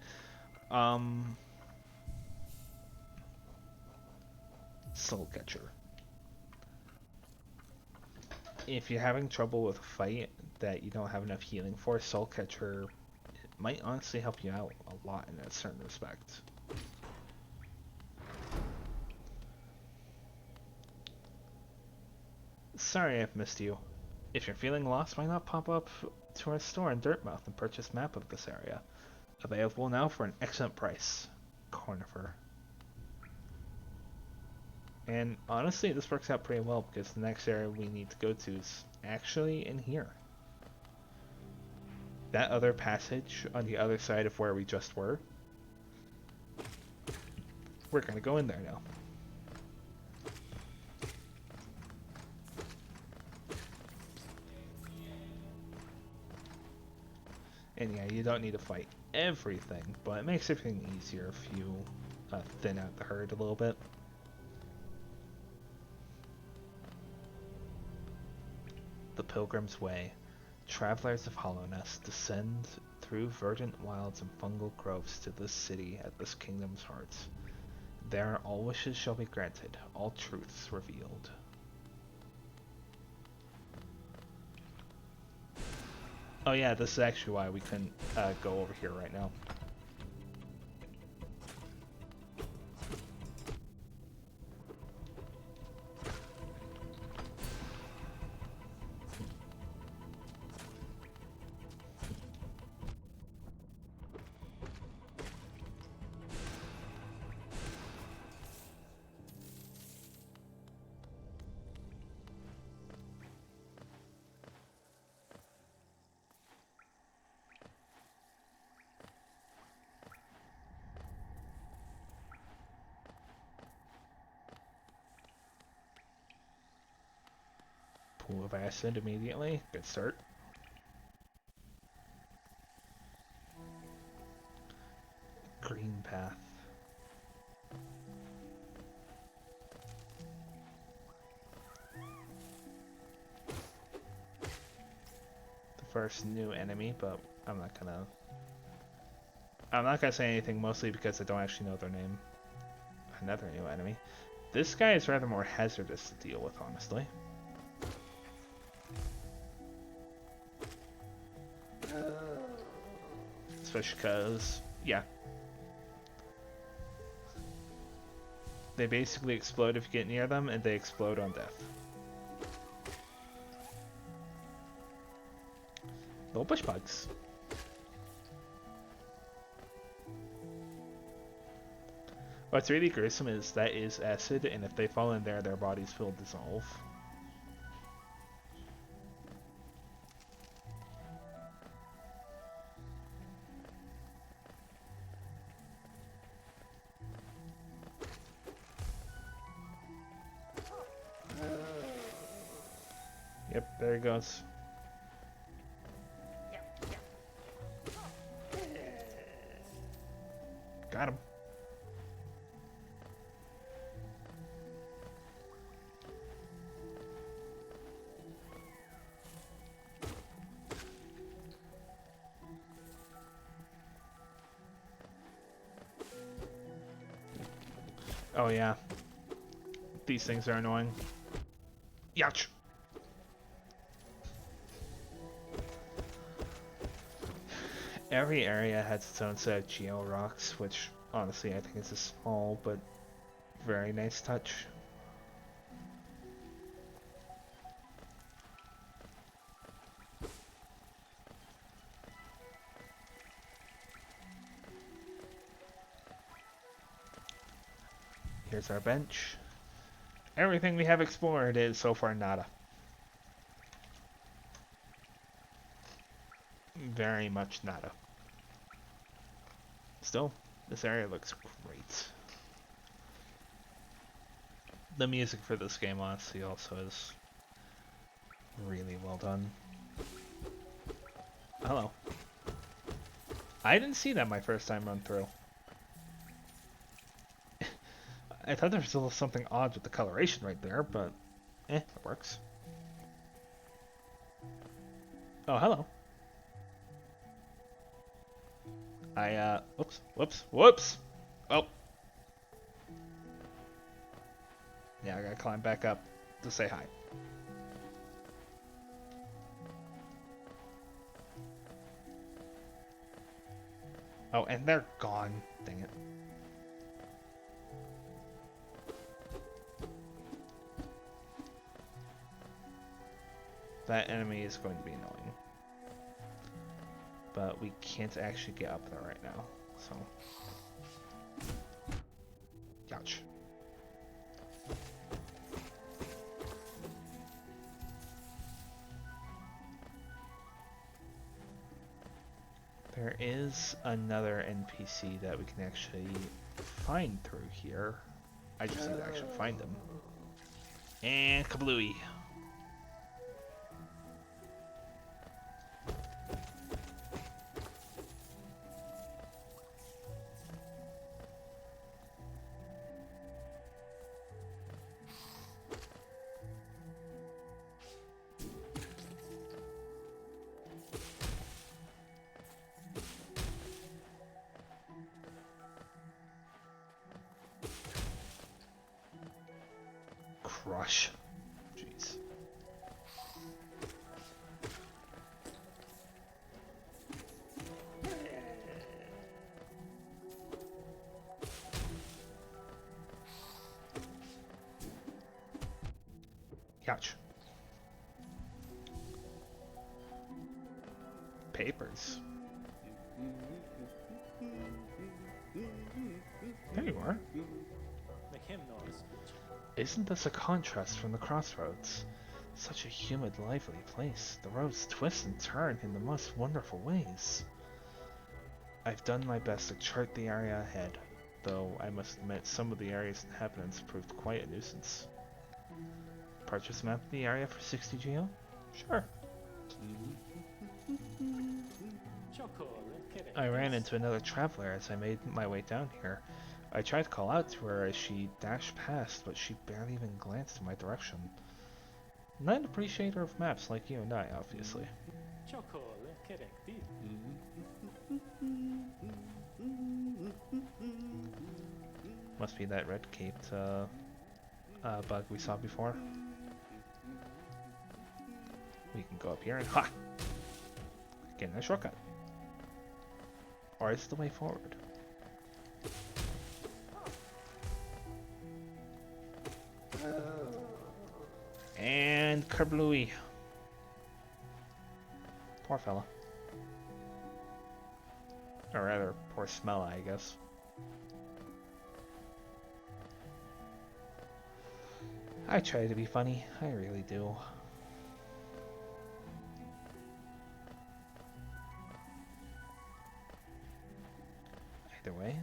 Soul Catcher. If you're having trouble with a fight that you don't have enough healing for, Soul Catcher might honestly help you out a lot in a certain respect. Sorry I've missed you. If you're feeling lost, why not pop up to our store in Dirtmouth and purchase a map of this area? Available now for an excellent price. Cornifer. And honestly, this works out pretty well because the next area we need to go to is actually in here. That other passage on the other side of where we just were, we're gonna go in there now. And yeah, you don't need to fight everything, but it makes everything easier if you thin out the herd a little bit. The Pilgrim's Way. Travelers of Hallownest descend through verdant wilds and fungal groves to this city at this kingdom's heart. There all wishes shall be granted, all truths revealed. Oh yeah, this is actually why we couldn't go over here right now. Pool of acid immediately. Good start. Green path. The first new enemy, but I'm not gonna say anything, mostly because I don't actually know their name. another new enemy. This guy is rather more hazardous to deal with, honestly. Especially because, yeah. They basically explode if you get near them, and they explode on death. Little bush bugs. What's really gruesome is that is acid, and if they fall in there, their bodies will dissolve. Yep, there he goes. Got him. Oh yeah. These things are annoying. Youch! Every area has its own set of geo rocks, which honestly I think is a small but very nice touch. Here's our bench. Everything we have explored is so far nada. Very much nada. Still, this area looks great. The music for this game, honestly, also is really well done. Hello. I didn't see that my first time run through. I thought there was a little something odd with the coloration right there, but it works. Oh, hello. Whoops. Oh. Yeah, I gotta climb back up to say hi. Oh, and they're gone. Dang it. That enemy is going to be annoying. But we can't actually get up there right now, so... Ouch. There is another NPC that we can actually find through here. I just need to actually find them. And kablooey. Crush. Jeez. Ouch. Papers. There you are. Make him noise. Isn't this a contrast from the crossroads? Such a humid, lively place. The roads twist and turn in the most wonderful ways. I've done my best to chart the area ahead, though I must admit some of the area's inhabitants proved quite a nuisance. Purchase map of the area for 60 geo? Sure. I ran into another traveler as I made my way down here. I tried to call out to her as she dashed past, but she barely even glanced in my direction. Not an appreciator of maps like you and I, obviously. Must be that red-caped bug we saw before. We can go up here and ha! Get in a shortcut. Or is the way forward? And kerblooey. Poor fella. Or rather, poor Smella, I guess. I try to be funny. I really do. Either way.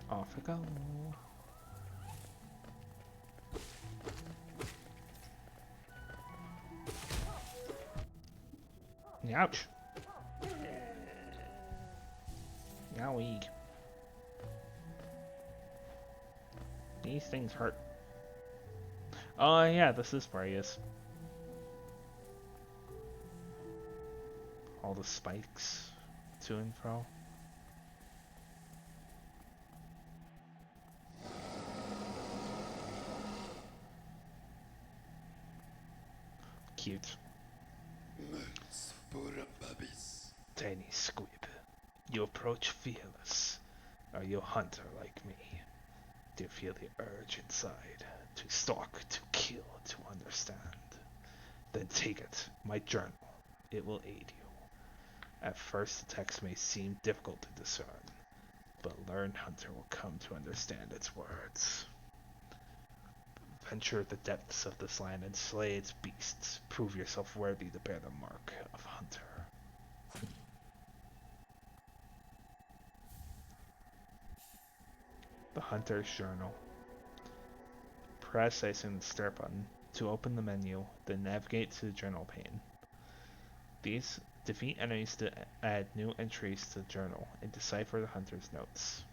Off we go. Ouch. Yowie. These things hurt. Oh yeah, this is where he is. All the spikes to and fro. Cute. Tiny squib. You approach fearless. Are you a hunter like me? Do you feel the urge inside? To stalk, to kill, to understand? Then take it, my journal. It will aid you. At first the text may seem difficult to discern, but a learned hunter will come to understand its words. Venture the depths of this land and slay its beasts. Prove yourself worthy to bear the mark of hunter. The Hunter's Journal. Press, I assume, the start button to open the menu, then navigate to the journal pane. These defeat enemies to add new entries to the journal and decipher the hunter's notes.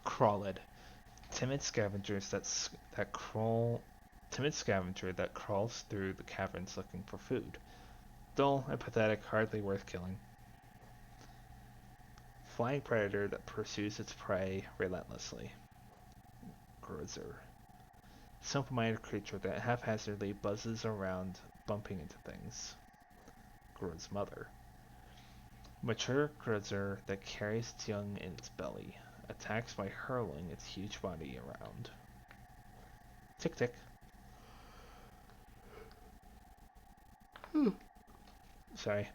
Crawled. Timid scavenger that crawls through the caverns looking for food. Dull and pathetic, hardly worth killing. Flying predator that pursues its prey relentlessly. Grudzer. Simple-minded creature that haphazardly buzzes around, bumping into things. Grud's mother. Mature Grudzer that carries its young in its belly, attacks by hurling its huge body around. Tick tick. Sorry.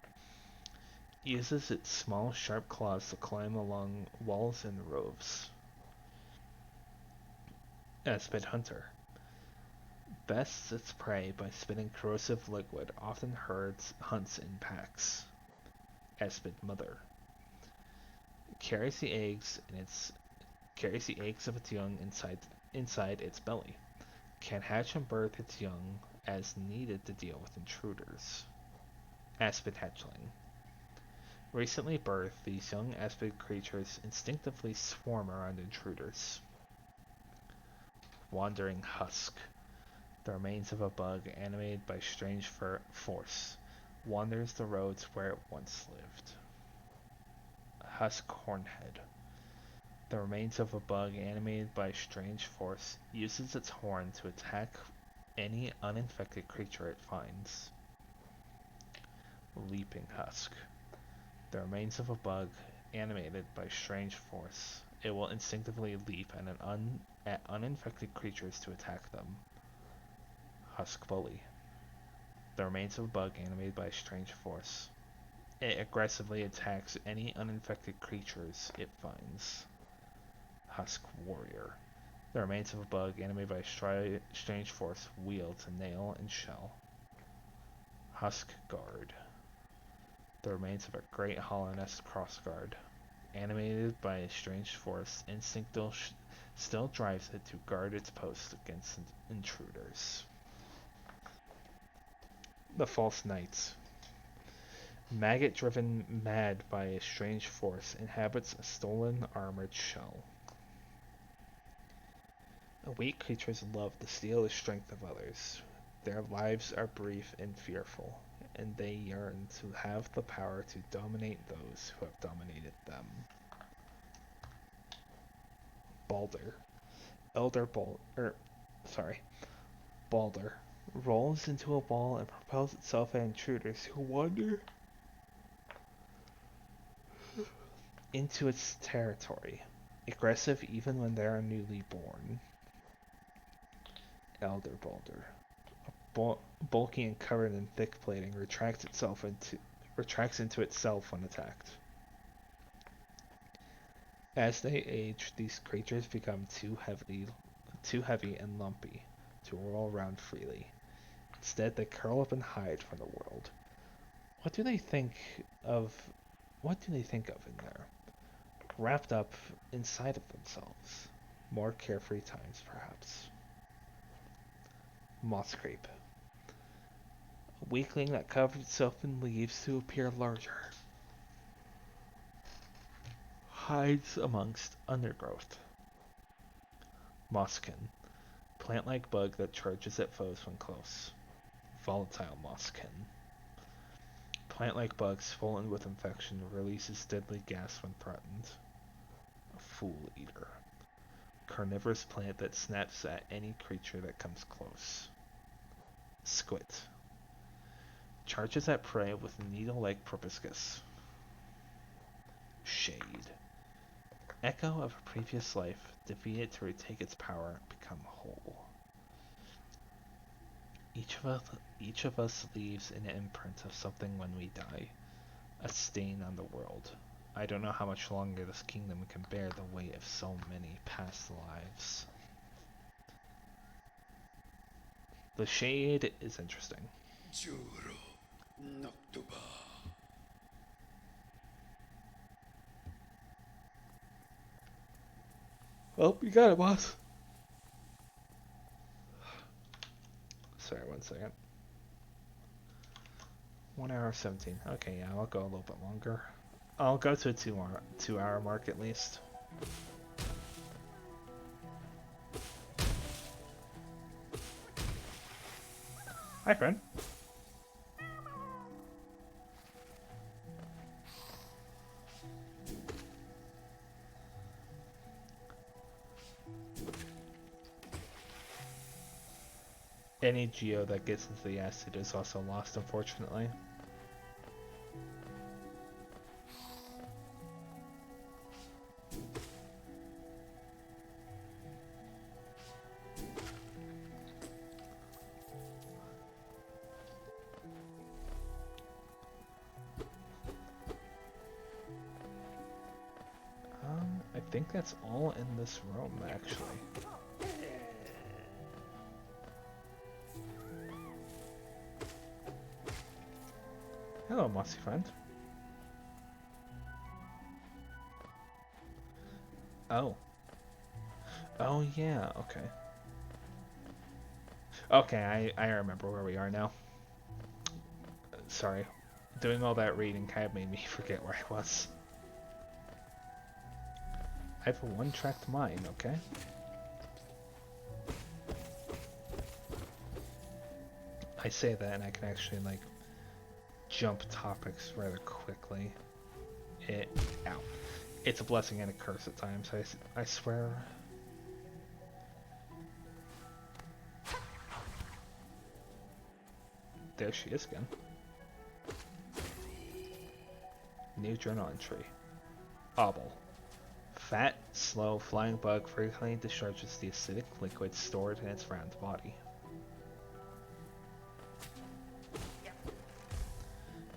Uses its small, sharp claws to climb along walls and roofs. Aspid hunter. Bests its prey by spitting corrosive liquid, often hunts in packs. Aspid mother. Carries the eggs of its young inside its belly. Can hatch and birth its young as needed to deal with intruders. Aspid hatchling. Recently birthed, these young aspid creatures instinctively swarm around intruders. Wandering husk. The remains of a bug animated by strange force. Wanders the roads where it once lived. Husk hornhead. The remains of a bug animated by strange force uses its horn to attack any uninfected creature it finds. Leaping husk. The remains of a bug animated by strange force. It will instinctively leap at uninfected creatures to attack them. Husk bully. The remains of a bug animated by strange force. It aggressively attacks any uninfected creatures it finds. Husk warrior. The remains of a bug animated by strange force wields a nail and shell. Husk guard. The remains of a great hollow-nest crossguard. Animated by a strange force, instinct still drives it to guard its post against intruders. The False Knights. Maggot driven mad by a strange force, inhabits a stolen armored shell. Weak creatures love to steal the strength of others. Their lives are brief and fearful, and they yearn to have the power to dominate those who have dominated them. Balder. Balder rolls into a ball and propels itself at intruders who wander into its territory, aggressive even when they are newly born. Elder Balder. Bulky and covered in thick plating, retracts into itself when attacked. As they age, these creatures become too heavy and lumpy to roll around freely. Instead, they curl up and hide from the world. What do they think of in there? Wrapped up inside of themselves. More carefree times, perhaps. Moss creep. A weakling that covers itself in leaves to appear larger. Hides amongst undergrowth. Mosskin. Plant-like bug that charges at foes when close. Volatile mosskin. Plant-like bug swollen with infection releases deadly gas when threatened. A fool eater. Carnivorous plant that snaps at any creature that comes close. Squit. Charges at prey with a needle-like proboscis. Shade. Echo of a previous life, defeated to retake its power, become whole. Each of us leaves an imprint of something when we die, a stain on the world. I don't know how much longer this kingdom can bear the weight of so many past lives. The shade is interesting. Well, you got it, boss. Sorry, 1 second. 1 hour 17. Okay, yeah, I'll go a little bit longer. I'll go to a 2 hour mark at least. Hi, friend. Any Geo that gets into the acid is also lost, unfortunately. I think that's all in this room, actually. Hello, mossy friend. Oh. Oh, yeah, okay. Okay, I remember where we are now. Sorry. Doing all that reading kind of made me forget where I was. I have a one-tracked mind, okay? I say that and I can actually, like, jump topics rather quickly. Ow. It's a blessing and a curse at times, I swear. There she is again. New journal entry. Obble. Fat, slow, flying bug frequently discharges the acidic liquid stored in its round body.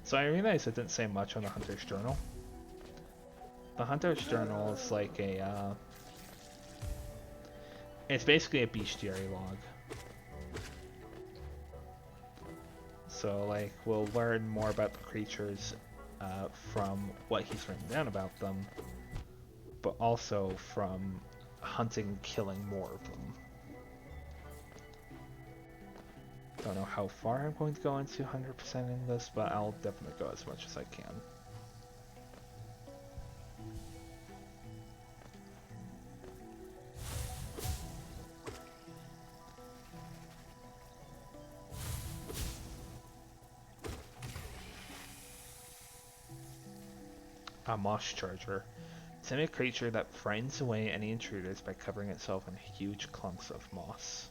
So I realized it didn't say much on the Hunter's Journal. The Hunter's Journal is like a, it's basically a bestiary log. So, like, we'll learn more about the creatures from what he's written down about them, but also from hunting and killing more of them. Don't know how far I'm going to go into 100%ing this, but I'll definitely go as much as I can. A moss charger. Timid creature that frightens away any intruders by covering itself in huge clumps of moss.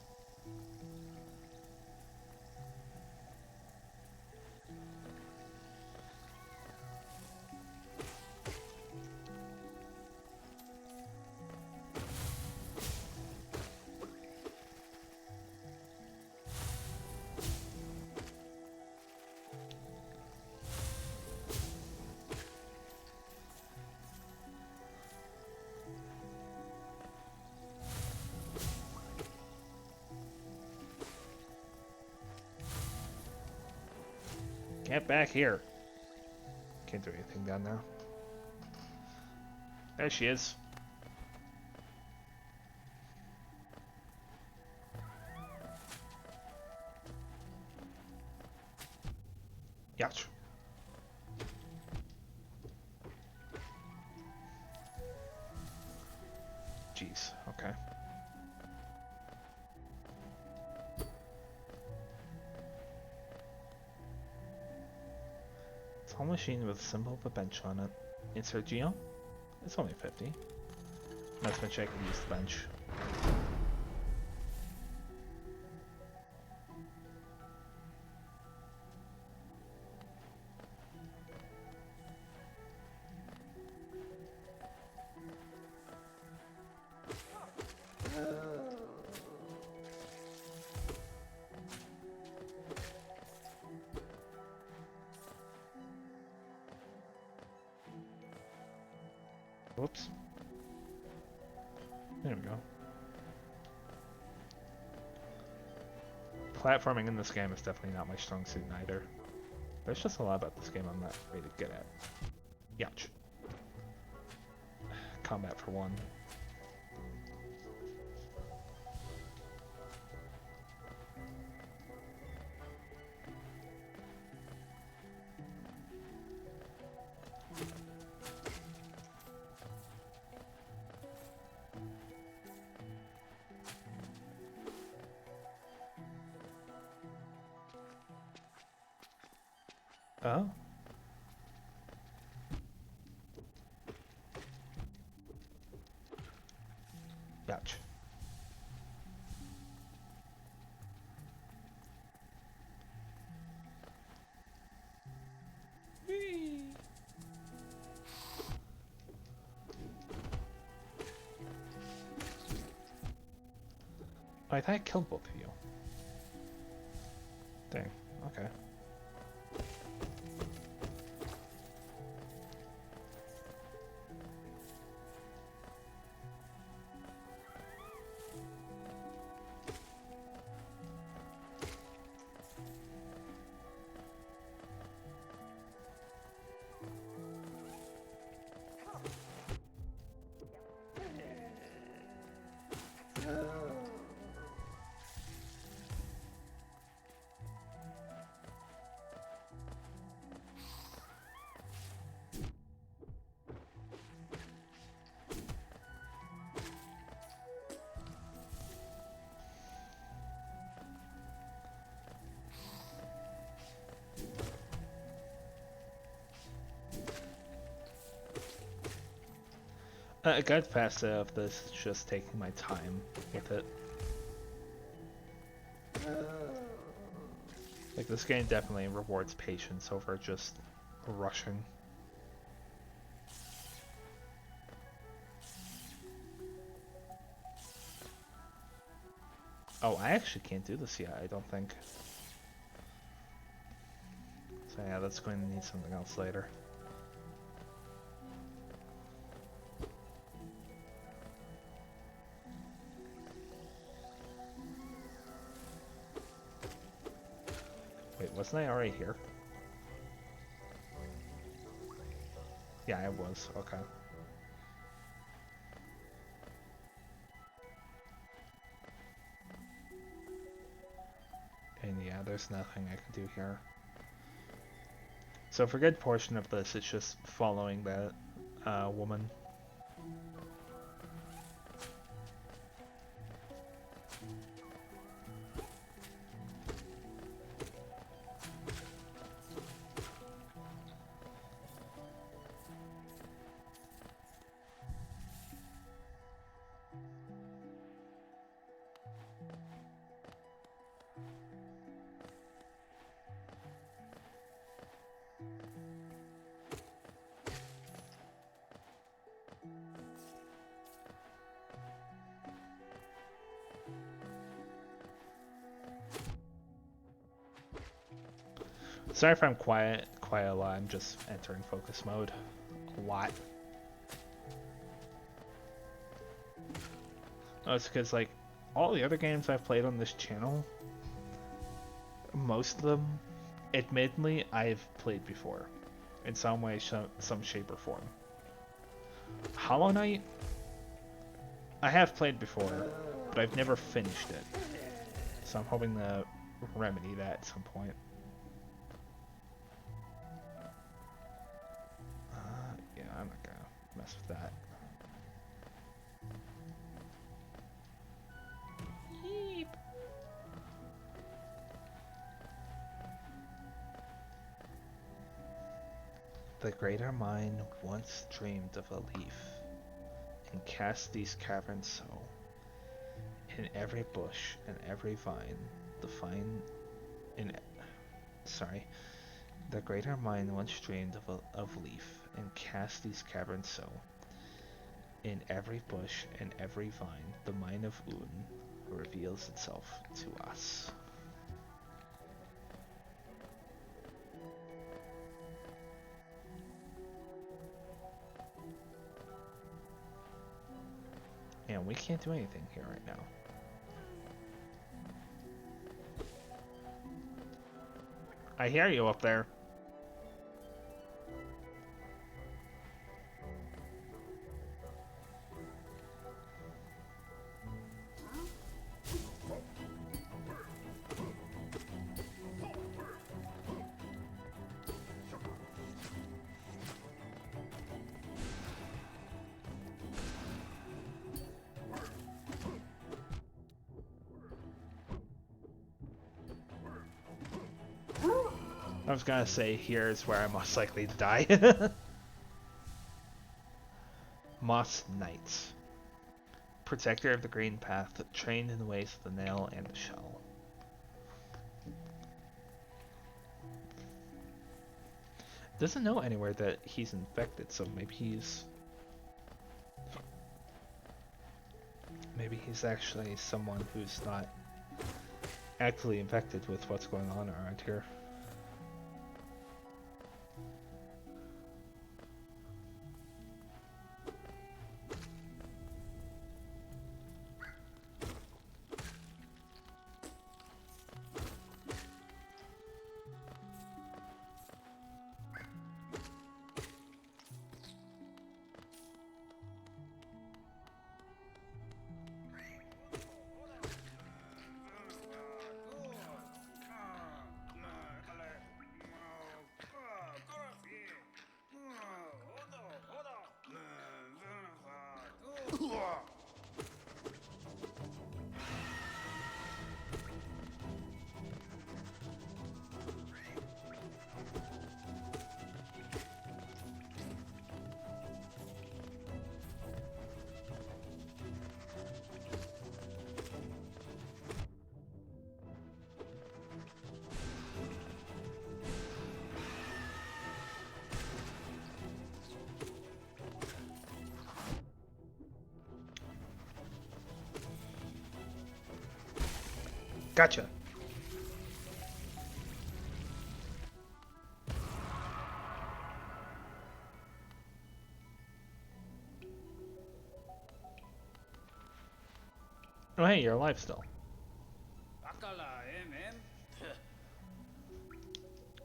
Get back here. Can't do anything down there. There she is. Yach. Jeez, okay. Tall machine with a symbol of a bench on it. Insert Geo? It's only 50. Let's make sure I can use the bench. Whoops. There we go. Platforming in this game is definitely not my strong suit either. There's just a lot about this game I'm not really good at. Yach. Combat for one. Oh? Yach. Oh, I thought I killed both of you. Dang, okay. A good facet of this is just taking my time with it. Like, this game definitely rewards patience over just rushing. Oh, I actually can't do this yet, I don't think. So yeah, that's going to need something else later. Wait, wasn't I already here? Yeah, I was. Okay. And yeah, there's nothing I can do here. So for a good portion of this, it's just following that woman. Sorry if I'm quiet a lot. I'm just entering focus mode a lot. Oh, it's because like all the other games I've played on this channel, most of them, admittedly, I've played before, in some way, some shape or form. Hollow Knight, I have played before, but I've never finished it. So I'm hoping to remedy that at some point. Yeah, I'm not gonna mess with that. Yeep. The greater mind once dreamed of a leaf, and cast these caverns so. In every bush and every vine, the greater mind once dreamed of leaf, and cast these caverns so. In every bush and every vine, the mind of Un reveals itself to us. And we can't do anything here right now. I hear you up there. I was gonna say here's where I'm most likely to die. Moss Knights. Protector of the Green Path, trained in the ways of the nail and the shell. Doesn't know anywhere that he's infected, so maybe he's actually someone who's not actively infected with what's going on around here. Gotcha. Oh hey, you're alive still.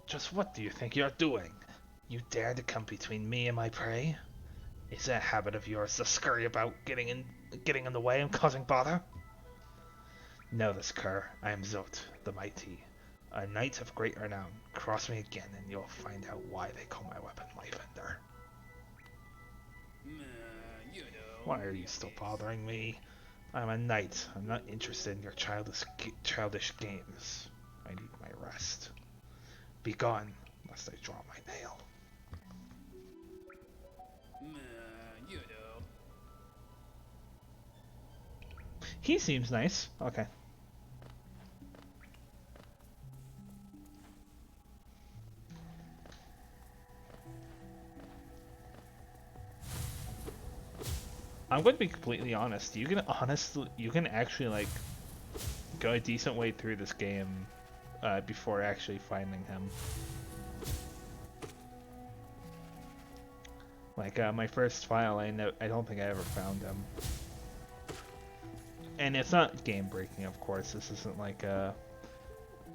Just what do you think you're doing? You dare to come between me and my prey? Is it a habit of yours to scurry about getting in the way and causing bother? Know this, cur. I am Zot, the Mighty, a knight of great renown. Cross me again and you'll find out why they call my weapon Lifebender. Why are you still bothering me? I'm a knight. I'm not interested in your childish games. I need my rest. Be gone, lest I draw my nail. He seems nice. Okay. I'm going to be completely honest. You can actually like go a decent way through this game before actually finding him. Like my first file, I don't think I ever found them. And it's not game breaking, of course. This isn't like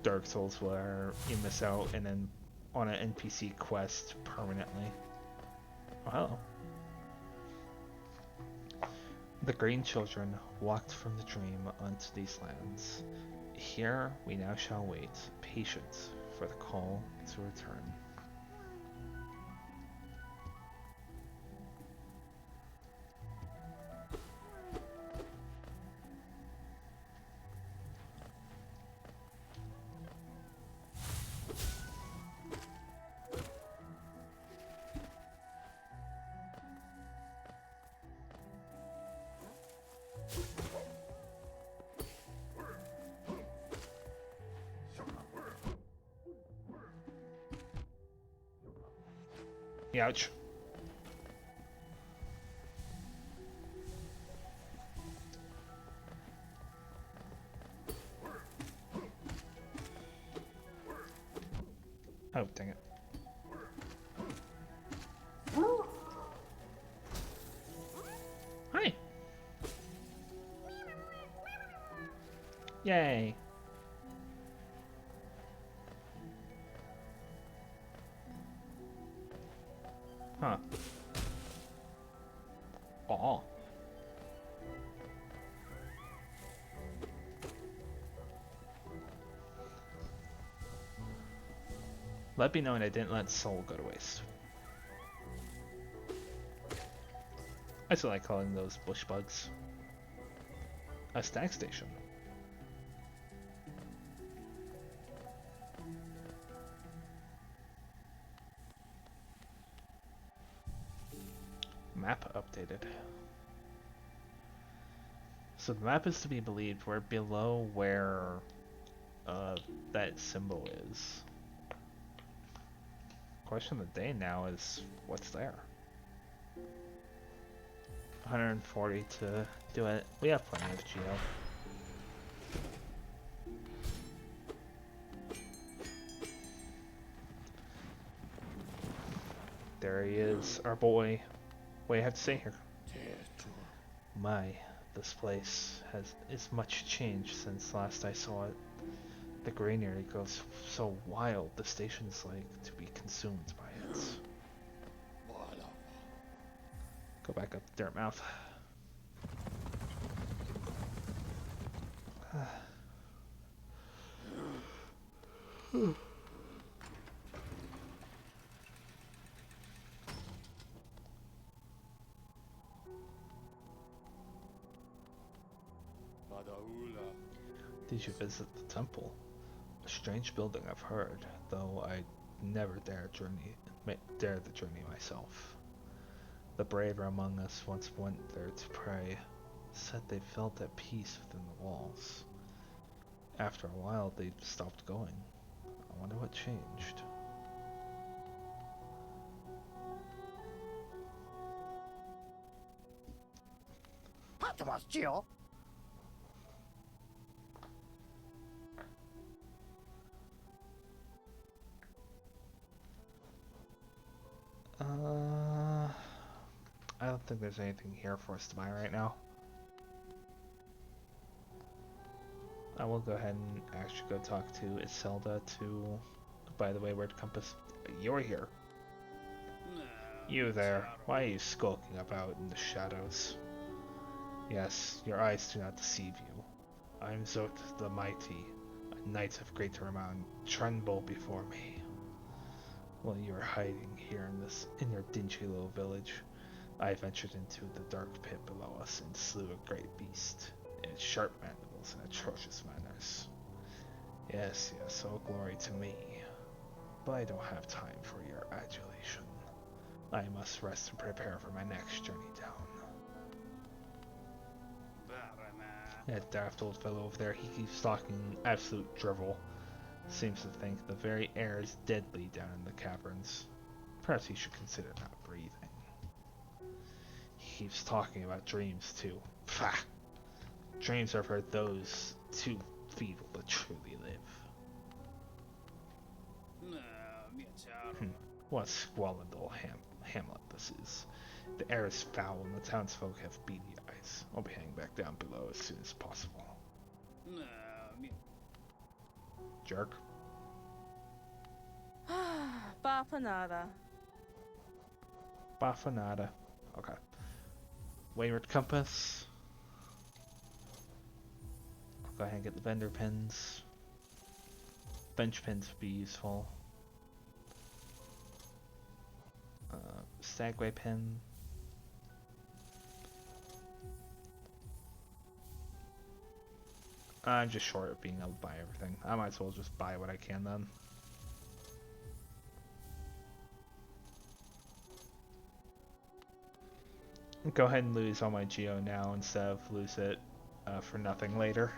Dark Souls where you miss out and then on an NPC quest permanently. Oh, hello. The Green Children walked from the dream unto these lands. Here we now shall wait, patient, for the call to return. Ouch. Oh, dang it. Hi. Yay. Huh. Aw. Let me know when I didn't let soul go to waste. I still like calling those bush bugs. A stag station. Map updated. So the map is to be believed we're below where that symbol is. Question of the day now is what's there? 140 to do it. We have plenty of geo. There he is, our boy. What do you have to say here? My, this place is much changed since last I saw it. The granary goes so wild, the station's like to be consumed by it. Go back up the dirt mouth. Did you visit the temple? A strange building I've heard, though I never dare the journey myself. The braver among us once went there to pray, said they felt at peace within the walls. After a while, they stopped going. I wonder what changed. I don't think there's anything here for us to buy right now. I will go ahead and actually go talk to Iselda to... By the way, where'd Compass... You're here. You there. Why are you skulking about in the shadows? Yes, your eyes do not deceive you. I am Zot the Mighty, a knight of great renown. Tremble before me. While you are hiding here in your dingy little village, I ventured into the dark pit below us and slew a great beast. It had sharp mandibles and atrocious manners. Yes, all glory to me. But I don't have time for your adulation. I must rest and prepare for my next journey down. That daft old fellow over there, he keeps talking absolute drivel. Seems to think the very air is deadly down in the caverns. Perhaps he should consider not breathing. He keeps talking about dreams too. Pah! Dreams are for those too feeble to truly live. What a squalid old Hamlet, this is. The air is foul and the townsfolk have beady eyes. I'll be heading back down below as soon as possible. Jerk. Bafanada. Bafanada. Okay. Wayward Compass. I'll go ahead and get the vendor pins. Bench pins would be useful. Stagway pin. I'm just short of being able to buy everything. I might as well just buy what I can then. Go ahead and lose all my Geo now instead of lose it for nothing later.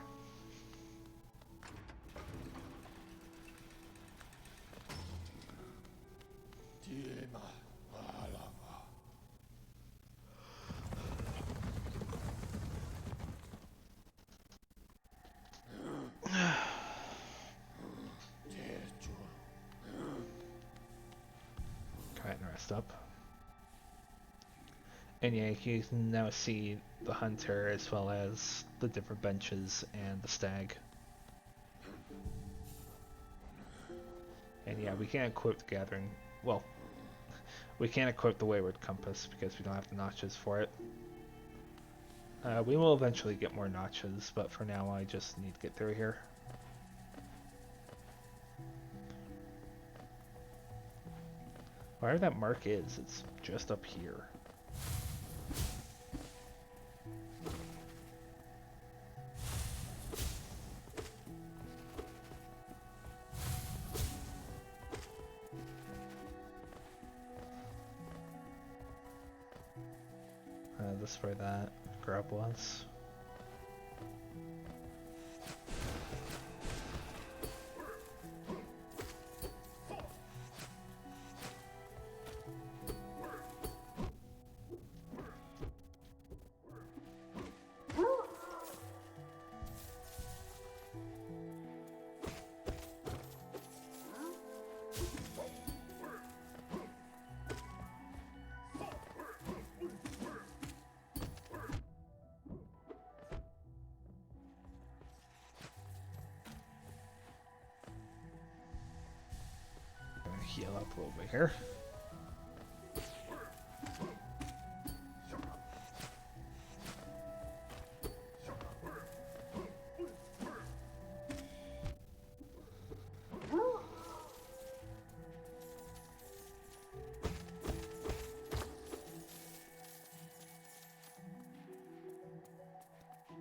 Go ahead and rest up. And yeah, you can now see the hunter as well as the different benches and the stag. And yeah, we can't equip the gathering. Well, we can't equip the Wayward Compass because we don't have the notches for it. We will eventually get more notches, but for now I just need to get through here. Wherever that mark is, it's just up here. This is where that grub was. Heal up a little bit here.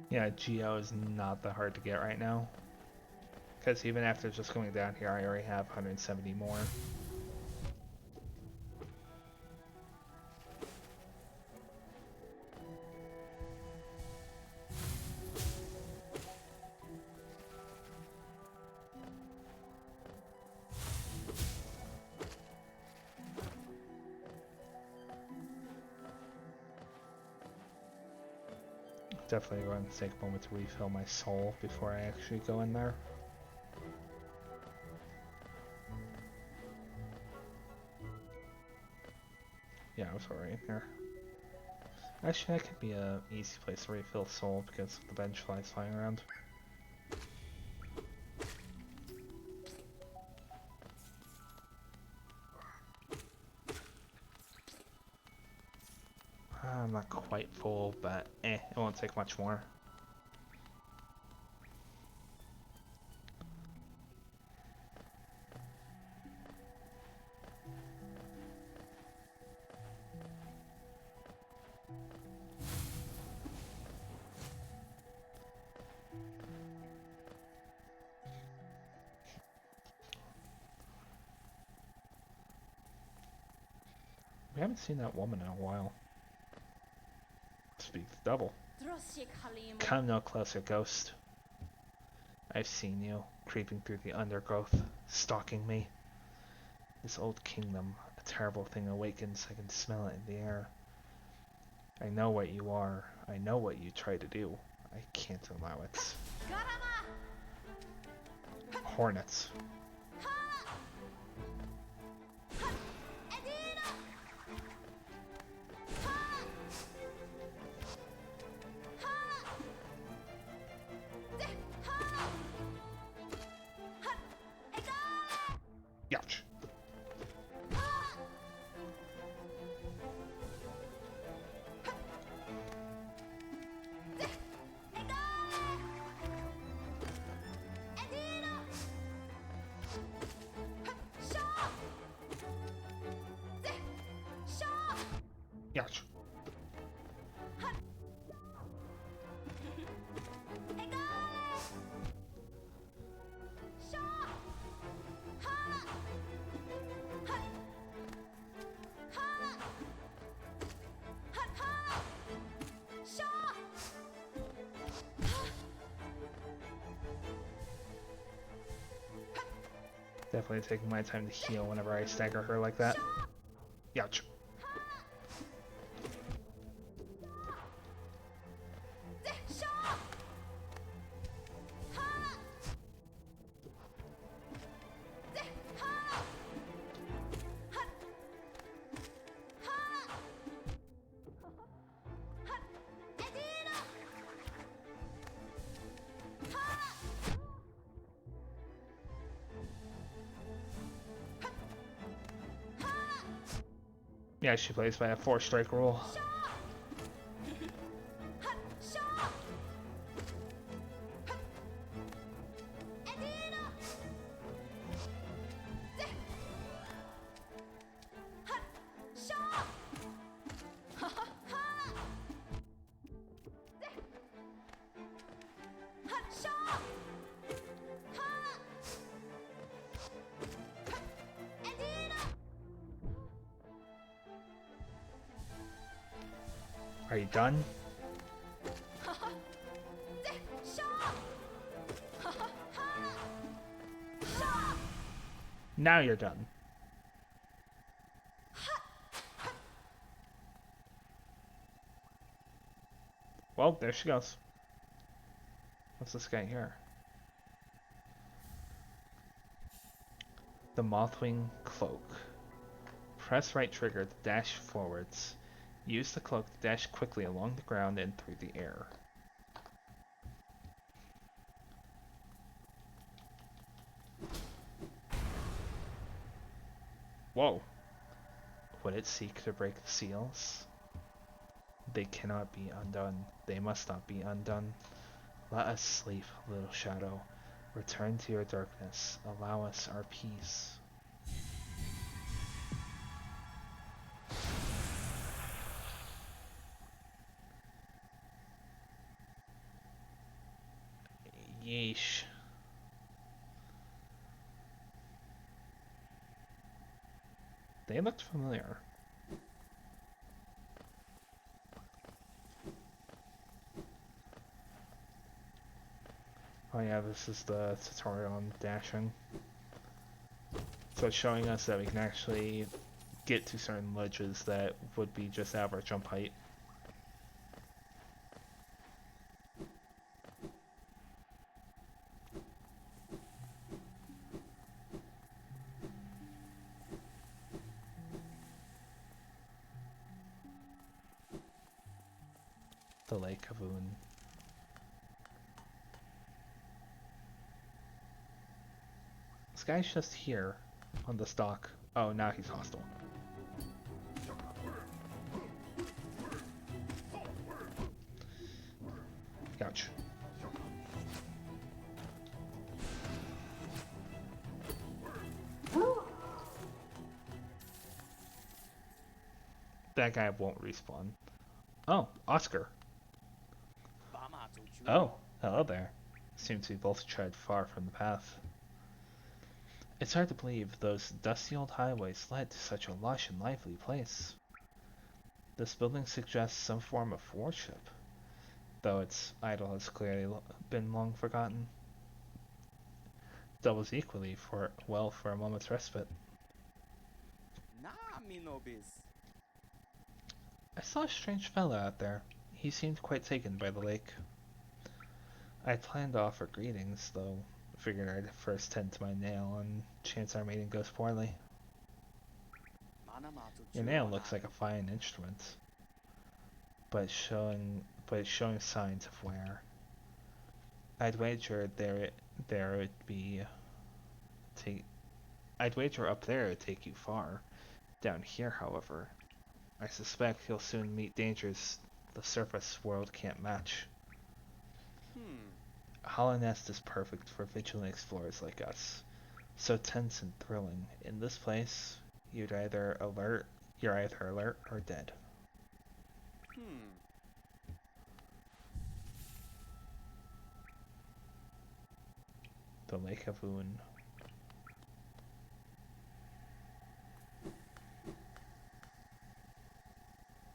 Yeah, Geo is not that hard to get right now. Because even after just going down here, I already have 170 more. Definitely going to take a moment to refill my soul before I actually go in there. Yeah, I was already in here. Actually, that could be an easy place to refill soul because of the bench flies flying around. I'm not quite full, but it won't take much more. We haven't seen that woman in a while. Speak the double. Come no closer, ghost. I've seen you, creeping through the undergrowth, stalking me. This old kingdom, a terrible thing awakens, I can smell it in the air. I know what you are, I know what you try to do. I can't allow it. Hornets. Ouch. Definitely taking my time to heal whenever I stagger her like that. Ouch. Yeah, she plays by a 4-strike rule. Are you done? Now you're done. Well, there she goes. What's this guy here? The Mothwing Cloak. Press right trigger to dash forwards. Use the cloak to dash quickly along the ground and through the air. Whoa. Would it seek to break the seals? They cannot be undone. They must not be undone. Let us sleep, little shadow. Return to your darkness. Allow us our peace. Yeesh. They looked familiar. Oh yeah, this is the tutorial on dashing. So it's showing us that we can actually get to certain ledges that would be just average jump height. The Lake Kavoon. This guy's just here on the stalk. Oh, now he's hostile. Ouch. That guy won't respawn. Oh, Oscar. Oh, hello there. Seem to be both tread far from the path. It's hard to believe those dusty old highways led to such a lush and lively place. This building suggests some form of worship, though its idol has clearly been long forgotten. Doubles equally for a moment's respite. I saw a strange fellow out there. He seemed quite taken by the lake. I had planned to offer greetings, though figured I'd first tend to my nail and chance our meeting goes poorly. Your nail looks like a fine instrument, but it's showing signs of wear. I'd wager there would be I'd wager up there it'd take you far. Down here, however, I suspect you'll soon meet dangers the surface world can't match. Hollow Nest is perfect for vigilant explorers like us. So tense and thrilling. In this place, you're either alert or dead. The Lake of Un.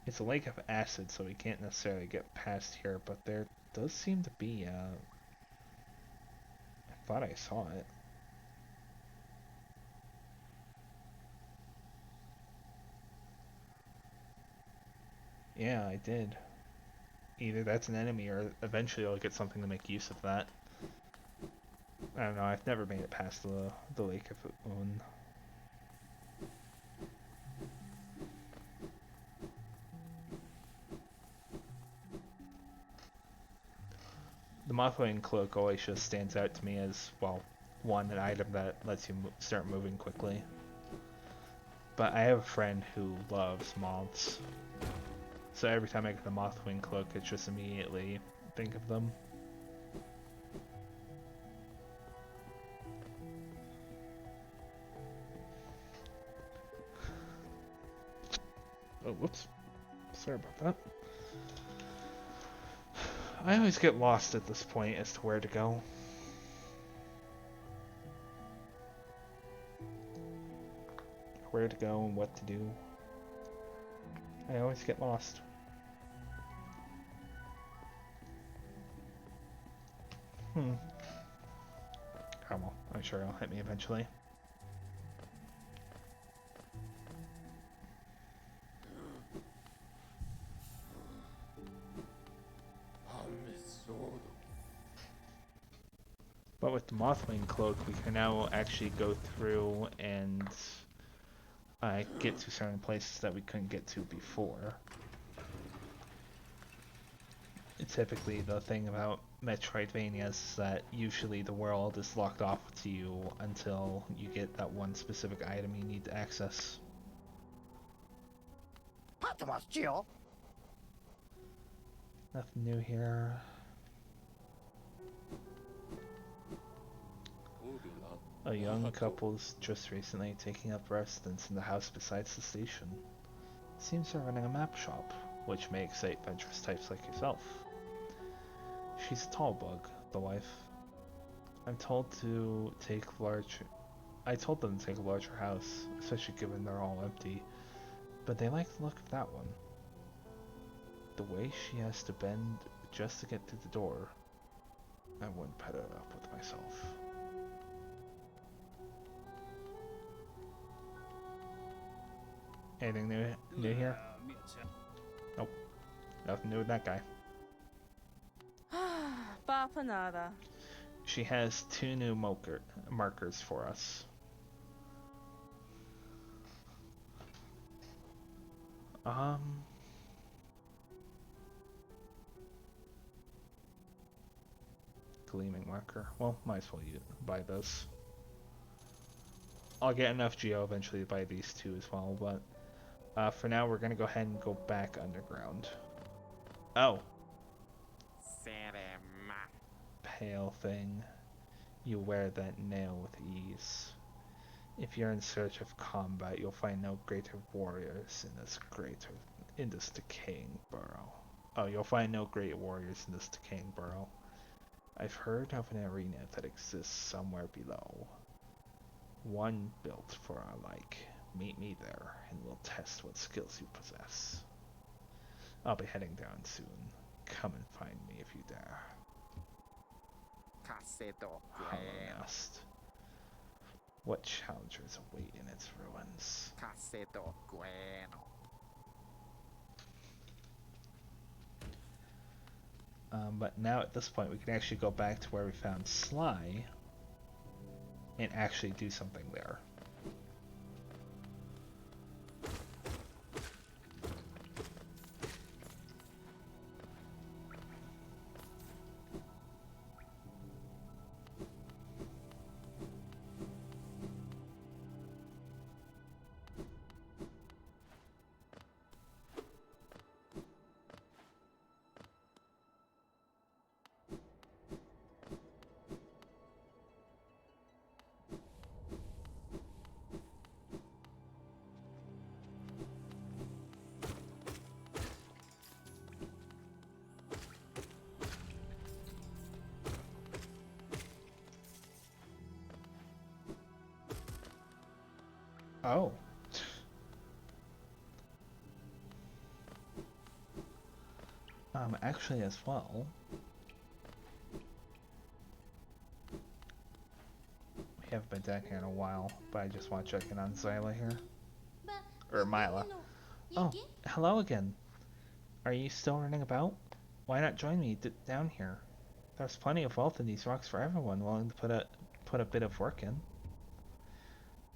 It's a lake of acid, so we can't necessarily get past here, but there does seem to be, I thought I saw it. Yeah, I did. Either that's an enemy, or eventually I'll get something to make use of that. I don't know, I've never made it past the Lake of Un. The Mothwing Cloak always just stands out to me as, well, one, an item that lets you start moving quickly. But I have a friend who loves moths. So every time I get the Mothwing Cloak, it's just immediately think of them. Oh, whoops. Sorry about that. I always get lost at this point as to where to go. Where to go and what to do. I always get lost. Oh well, I'm sure it'll hit me eventually. But with the Mothwing Cloak, we can now actually go through and get to certain places that we couldn't get to before. Typically, the thing about Metroidvanias is that usually the world is locked off to you until you get that one specific item you need to access. Nothing new here. A young couple's just recently taking up residence in the house besides the station. Seems they're running a map shop, which may excite adventurous types like yourself. She's a tall bug, the wife. I told them to take a larger house, especially given they're all empty, but they like the look of that one. The way she has to bend just to get to the door, I wouldn't put it up with myself. Anything new here? Nope. Nothing new with that guy. Bapanada. She has 2 new markers for us. Gleaming marker. Well, might as well buy this. I'll get enough Geo eventually to buy these 2 as well, but for now we're gonna go ahead and go back underground. Oh. Pale thing. You wear that nail with ease. If you're in search of combat, you'll find no greater warriors in this decaying burrow. Oh, you'll find no great warriors in this decaying burrow. I've heard of an arena that exists somewhere below. One built for our like. Meet me there, and we'll test what skills you possess. I'll be heading down soon. Come and find me if you dare. Hollow Nest. What challengers await in its ruins? But now at this point we can actually go back to where we found Sly and actually do something there. Oh. Actually as well, we haven't been down here in a while, but I just want to check in on Zyla here. Or Mila. Oh, hello again. Are you still running about? Why not join me down here? There's plenty of wealth in these rocks for everyone willing to put a bit of work in.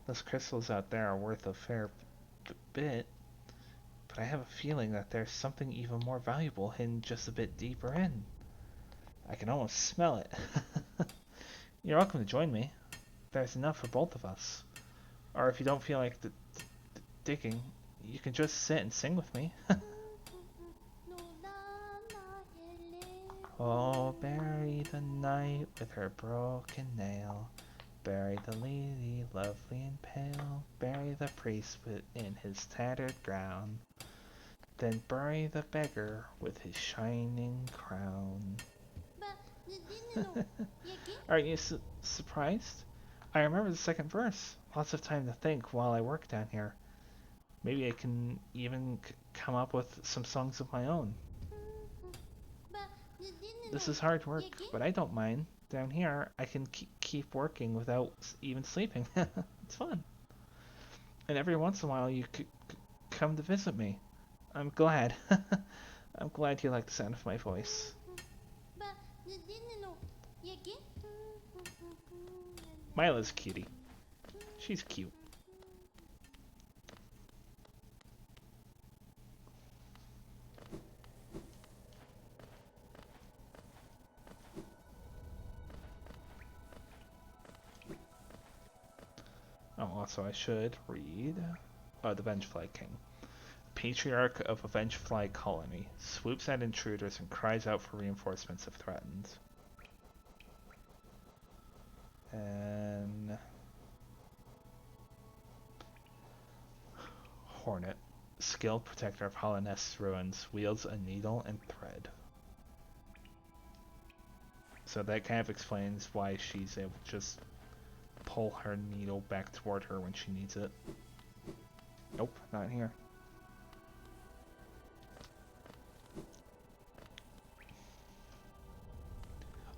Those crystals out there are worth a fair bit, but I have a feeling that there's something even more valuable hidden just a bit deeper in. I can almost smell it. You're welcome to join me. There's enough for both of us. Or if you don't feel like digging, you can just sit and sing with me. Oh, bury the night with her broken nail. Bury the lady, lovely and pale. Bury the priest in his tattered gown. Then bury the beggar with his shining crown. Aren't you surprised? I remember the second verse. Lots of time to think while I work down here. Maybe I can even come up with some songs of my own. This is hard work, but I don't mind. Down here, I can keep working without even sleeping. It's fun. And every once in a while, you could come to visit me. I'm glad. I'm glad you like the sound of my voice. Mila's cutie. She's cute. Oh, also I should read the Vengefly King. Patriarch of a Vengefly colony, swoops at intruders and cries out for reinforcements if threatened. And Hornet, skilled protector of Hallownest's ruins, wields a needle and thread. So that kind of explains why she's able to just pull her needle back toward her when she needs it. Nope, not here.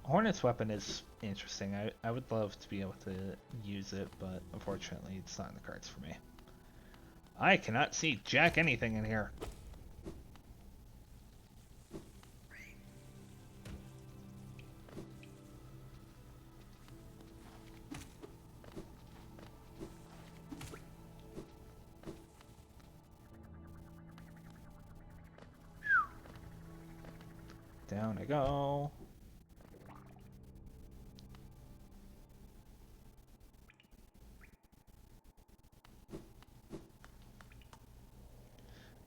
Hornet's weapon is interesting. I would love to be able to use it, but unfortunately it's not in the cards for me. I cannot see jack anything in here. Down I go.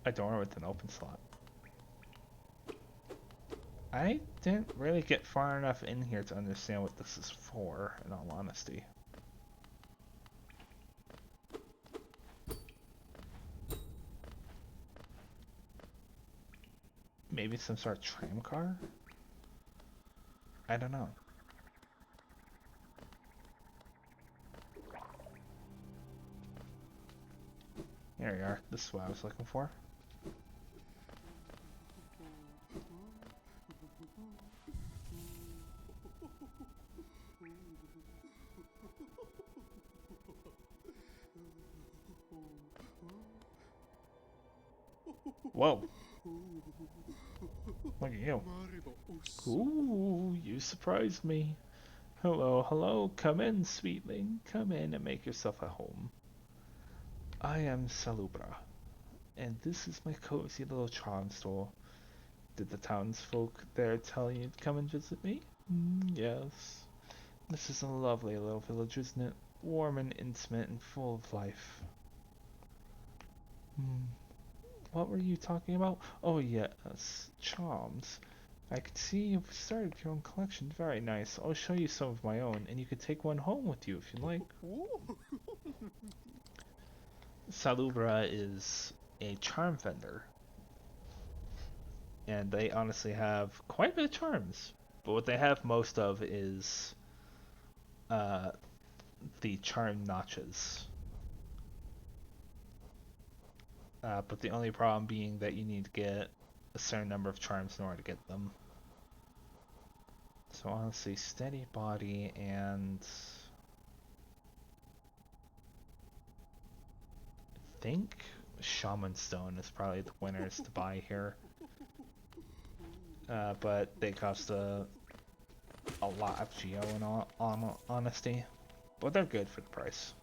A door with an open slot. I didn't really get far enough in here to understand what this is for, in all honesty. Maybe some sort of tram car? I don't know. Here we are. This is what I was looking for. Whoa. Look at you. Ooh, you surprised me. Hello, hello. Come in, sweetling. Come in and make yourself at home. I am Salubra, and this is my cozy little charm store. Did the townsfolk there tell you to come and visit me? Yes. This is a lovely little village, isn't it? Warm and intimate and full of life. What were you talking about? Oh yes, charms. I could see you've started your own collection. Very nice. I'll show you some of my own, and you could take one home with you if you like. Salubra is a charm vendor, and they honestly have quite a bit of charms. But what they have most of is the charm notches. But the only problem being that you need to get a certain number of charms in order to get them. So honestly, steady body and I think Shaman Stone is probably the winners to buy here. But they cost a lot of geo in all honesty. But they're good for the price.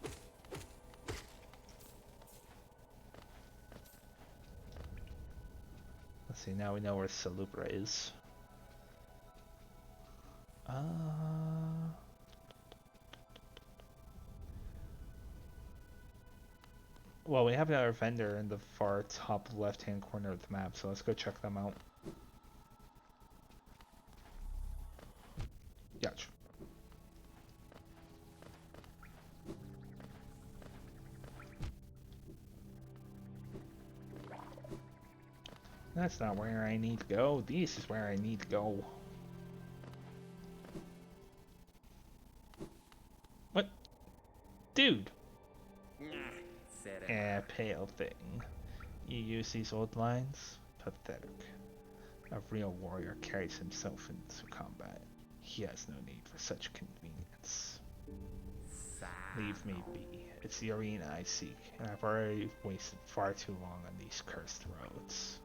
Let's see, now we know where Salubra is. Well, we have another vendor in the far top left-hand corner of the map, so let's go check them out. Yach. That's not where I need to go. This is where I need to go. What? Dude! Pale thing. You use these old lines? Pathetic. A real warrior carries himself into combat. He has no need for such convenience. Leave me be. It's the arena I seek, and I've already wasted far too long on these cursed roads.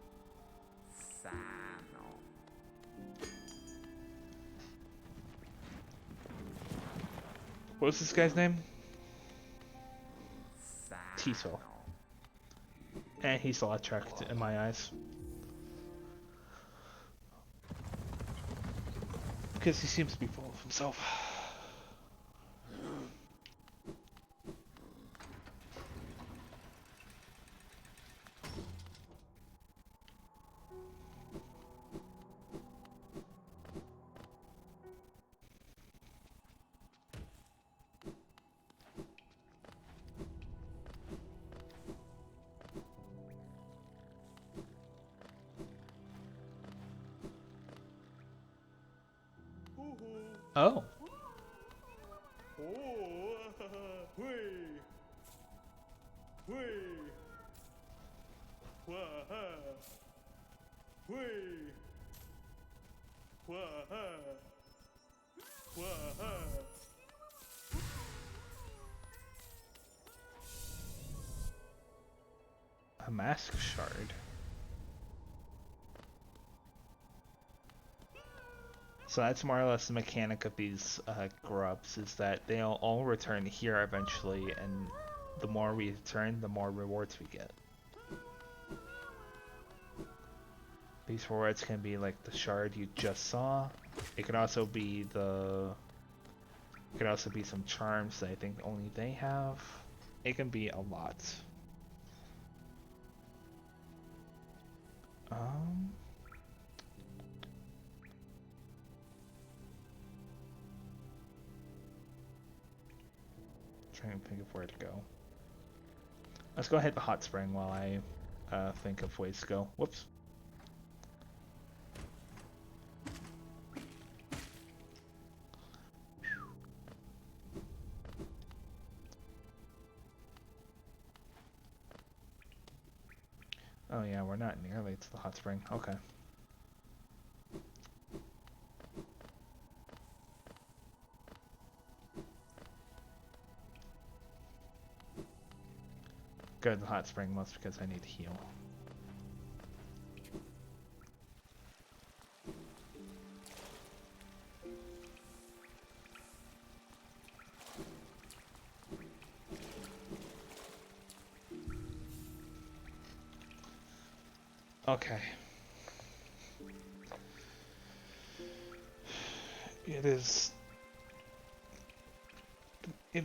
What's this guy's name? Tito. And he's a lot tracked in my eyes. Because he seems to be full of himself. Oh. A mask shard. So that's more or less the mechanic of these grubs, is that they'll all return here eventually, and the more we return, the more rewards we get. These rewards can be like the shard you just saw. It can also be some charms that I think only they have. It can be a lot. Trying to think of where to go. Let's go hit the hot spring while I think of ways to go. Whoops. Oh yeah, we're not nearly to the hot spring. Okay. Go to the hot spring mostly because I need to heal. Okay. It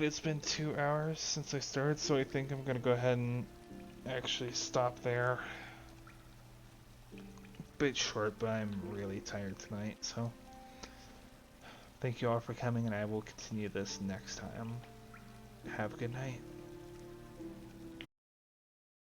has been 2 hours since I started, so I think I'm gonna go ahead and actually stop there. Bit short, but I'm really tired tonight, so thank you all for coming, and I will continue this next time. Have a good night.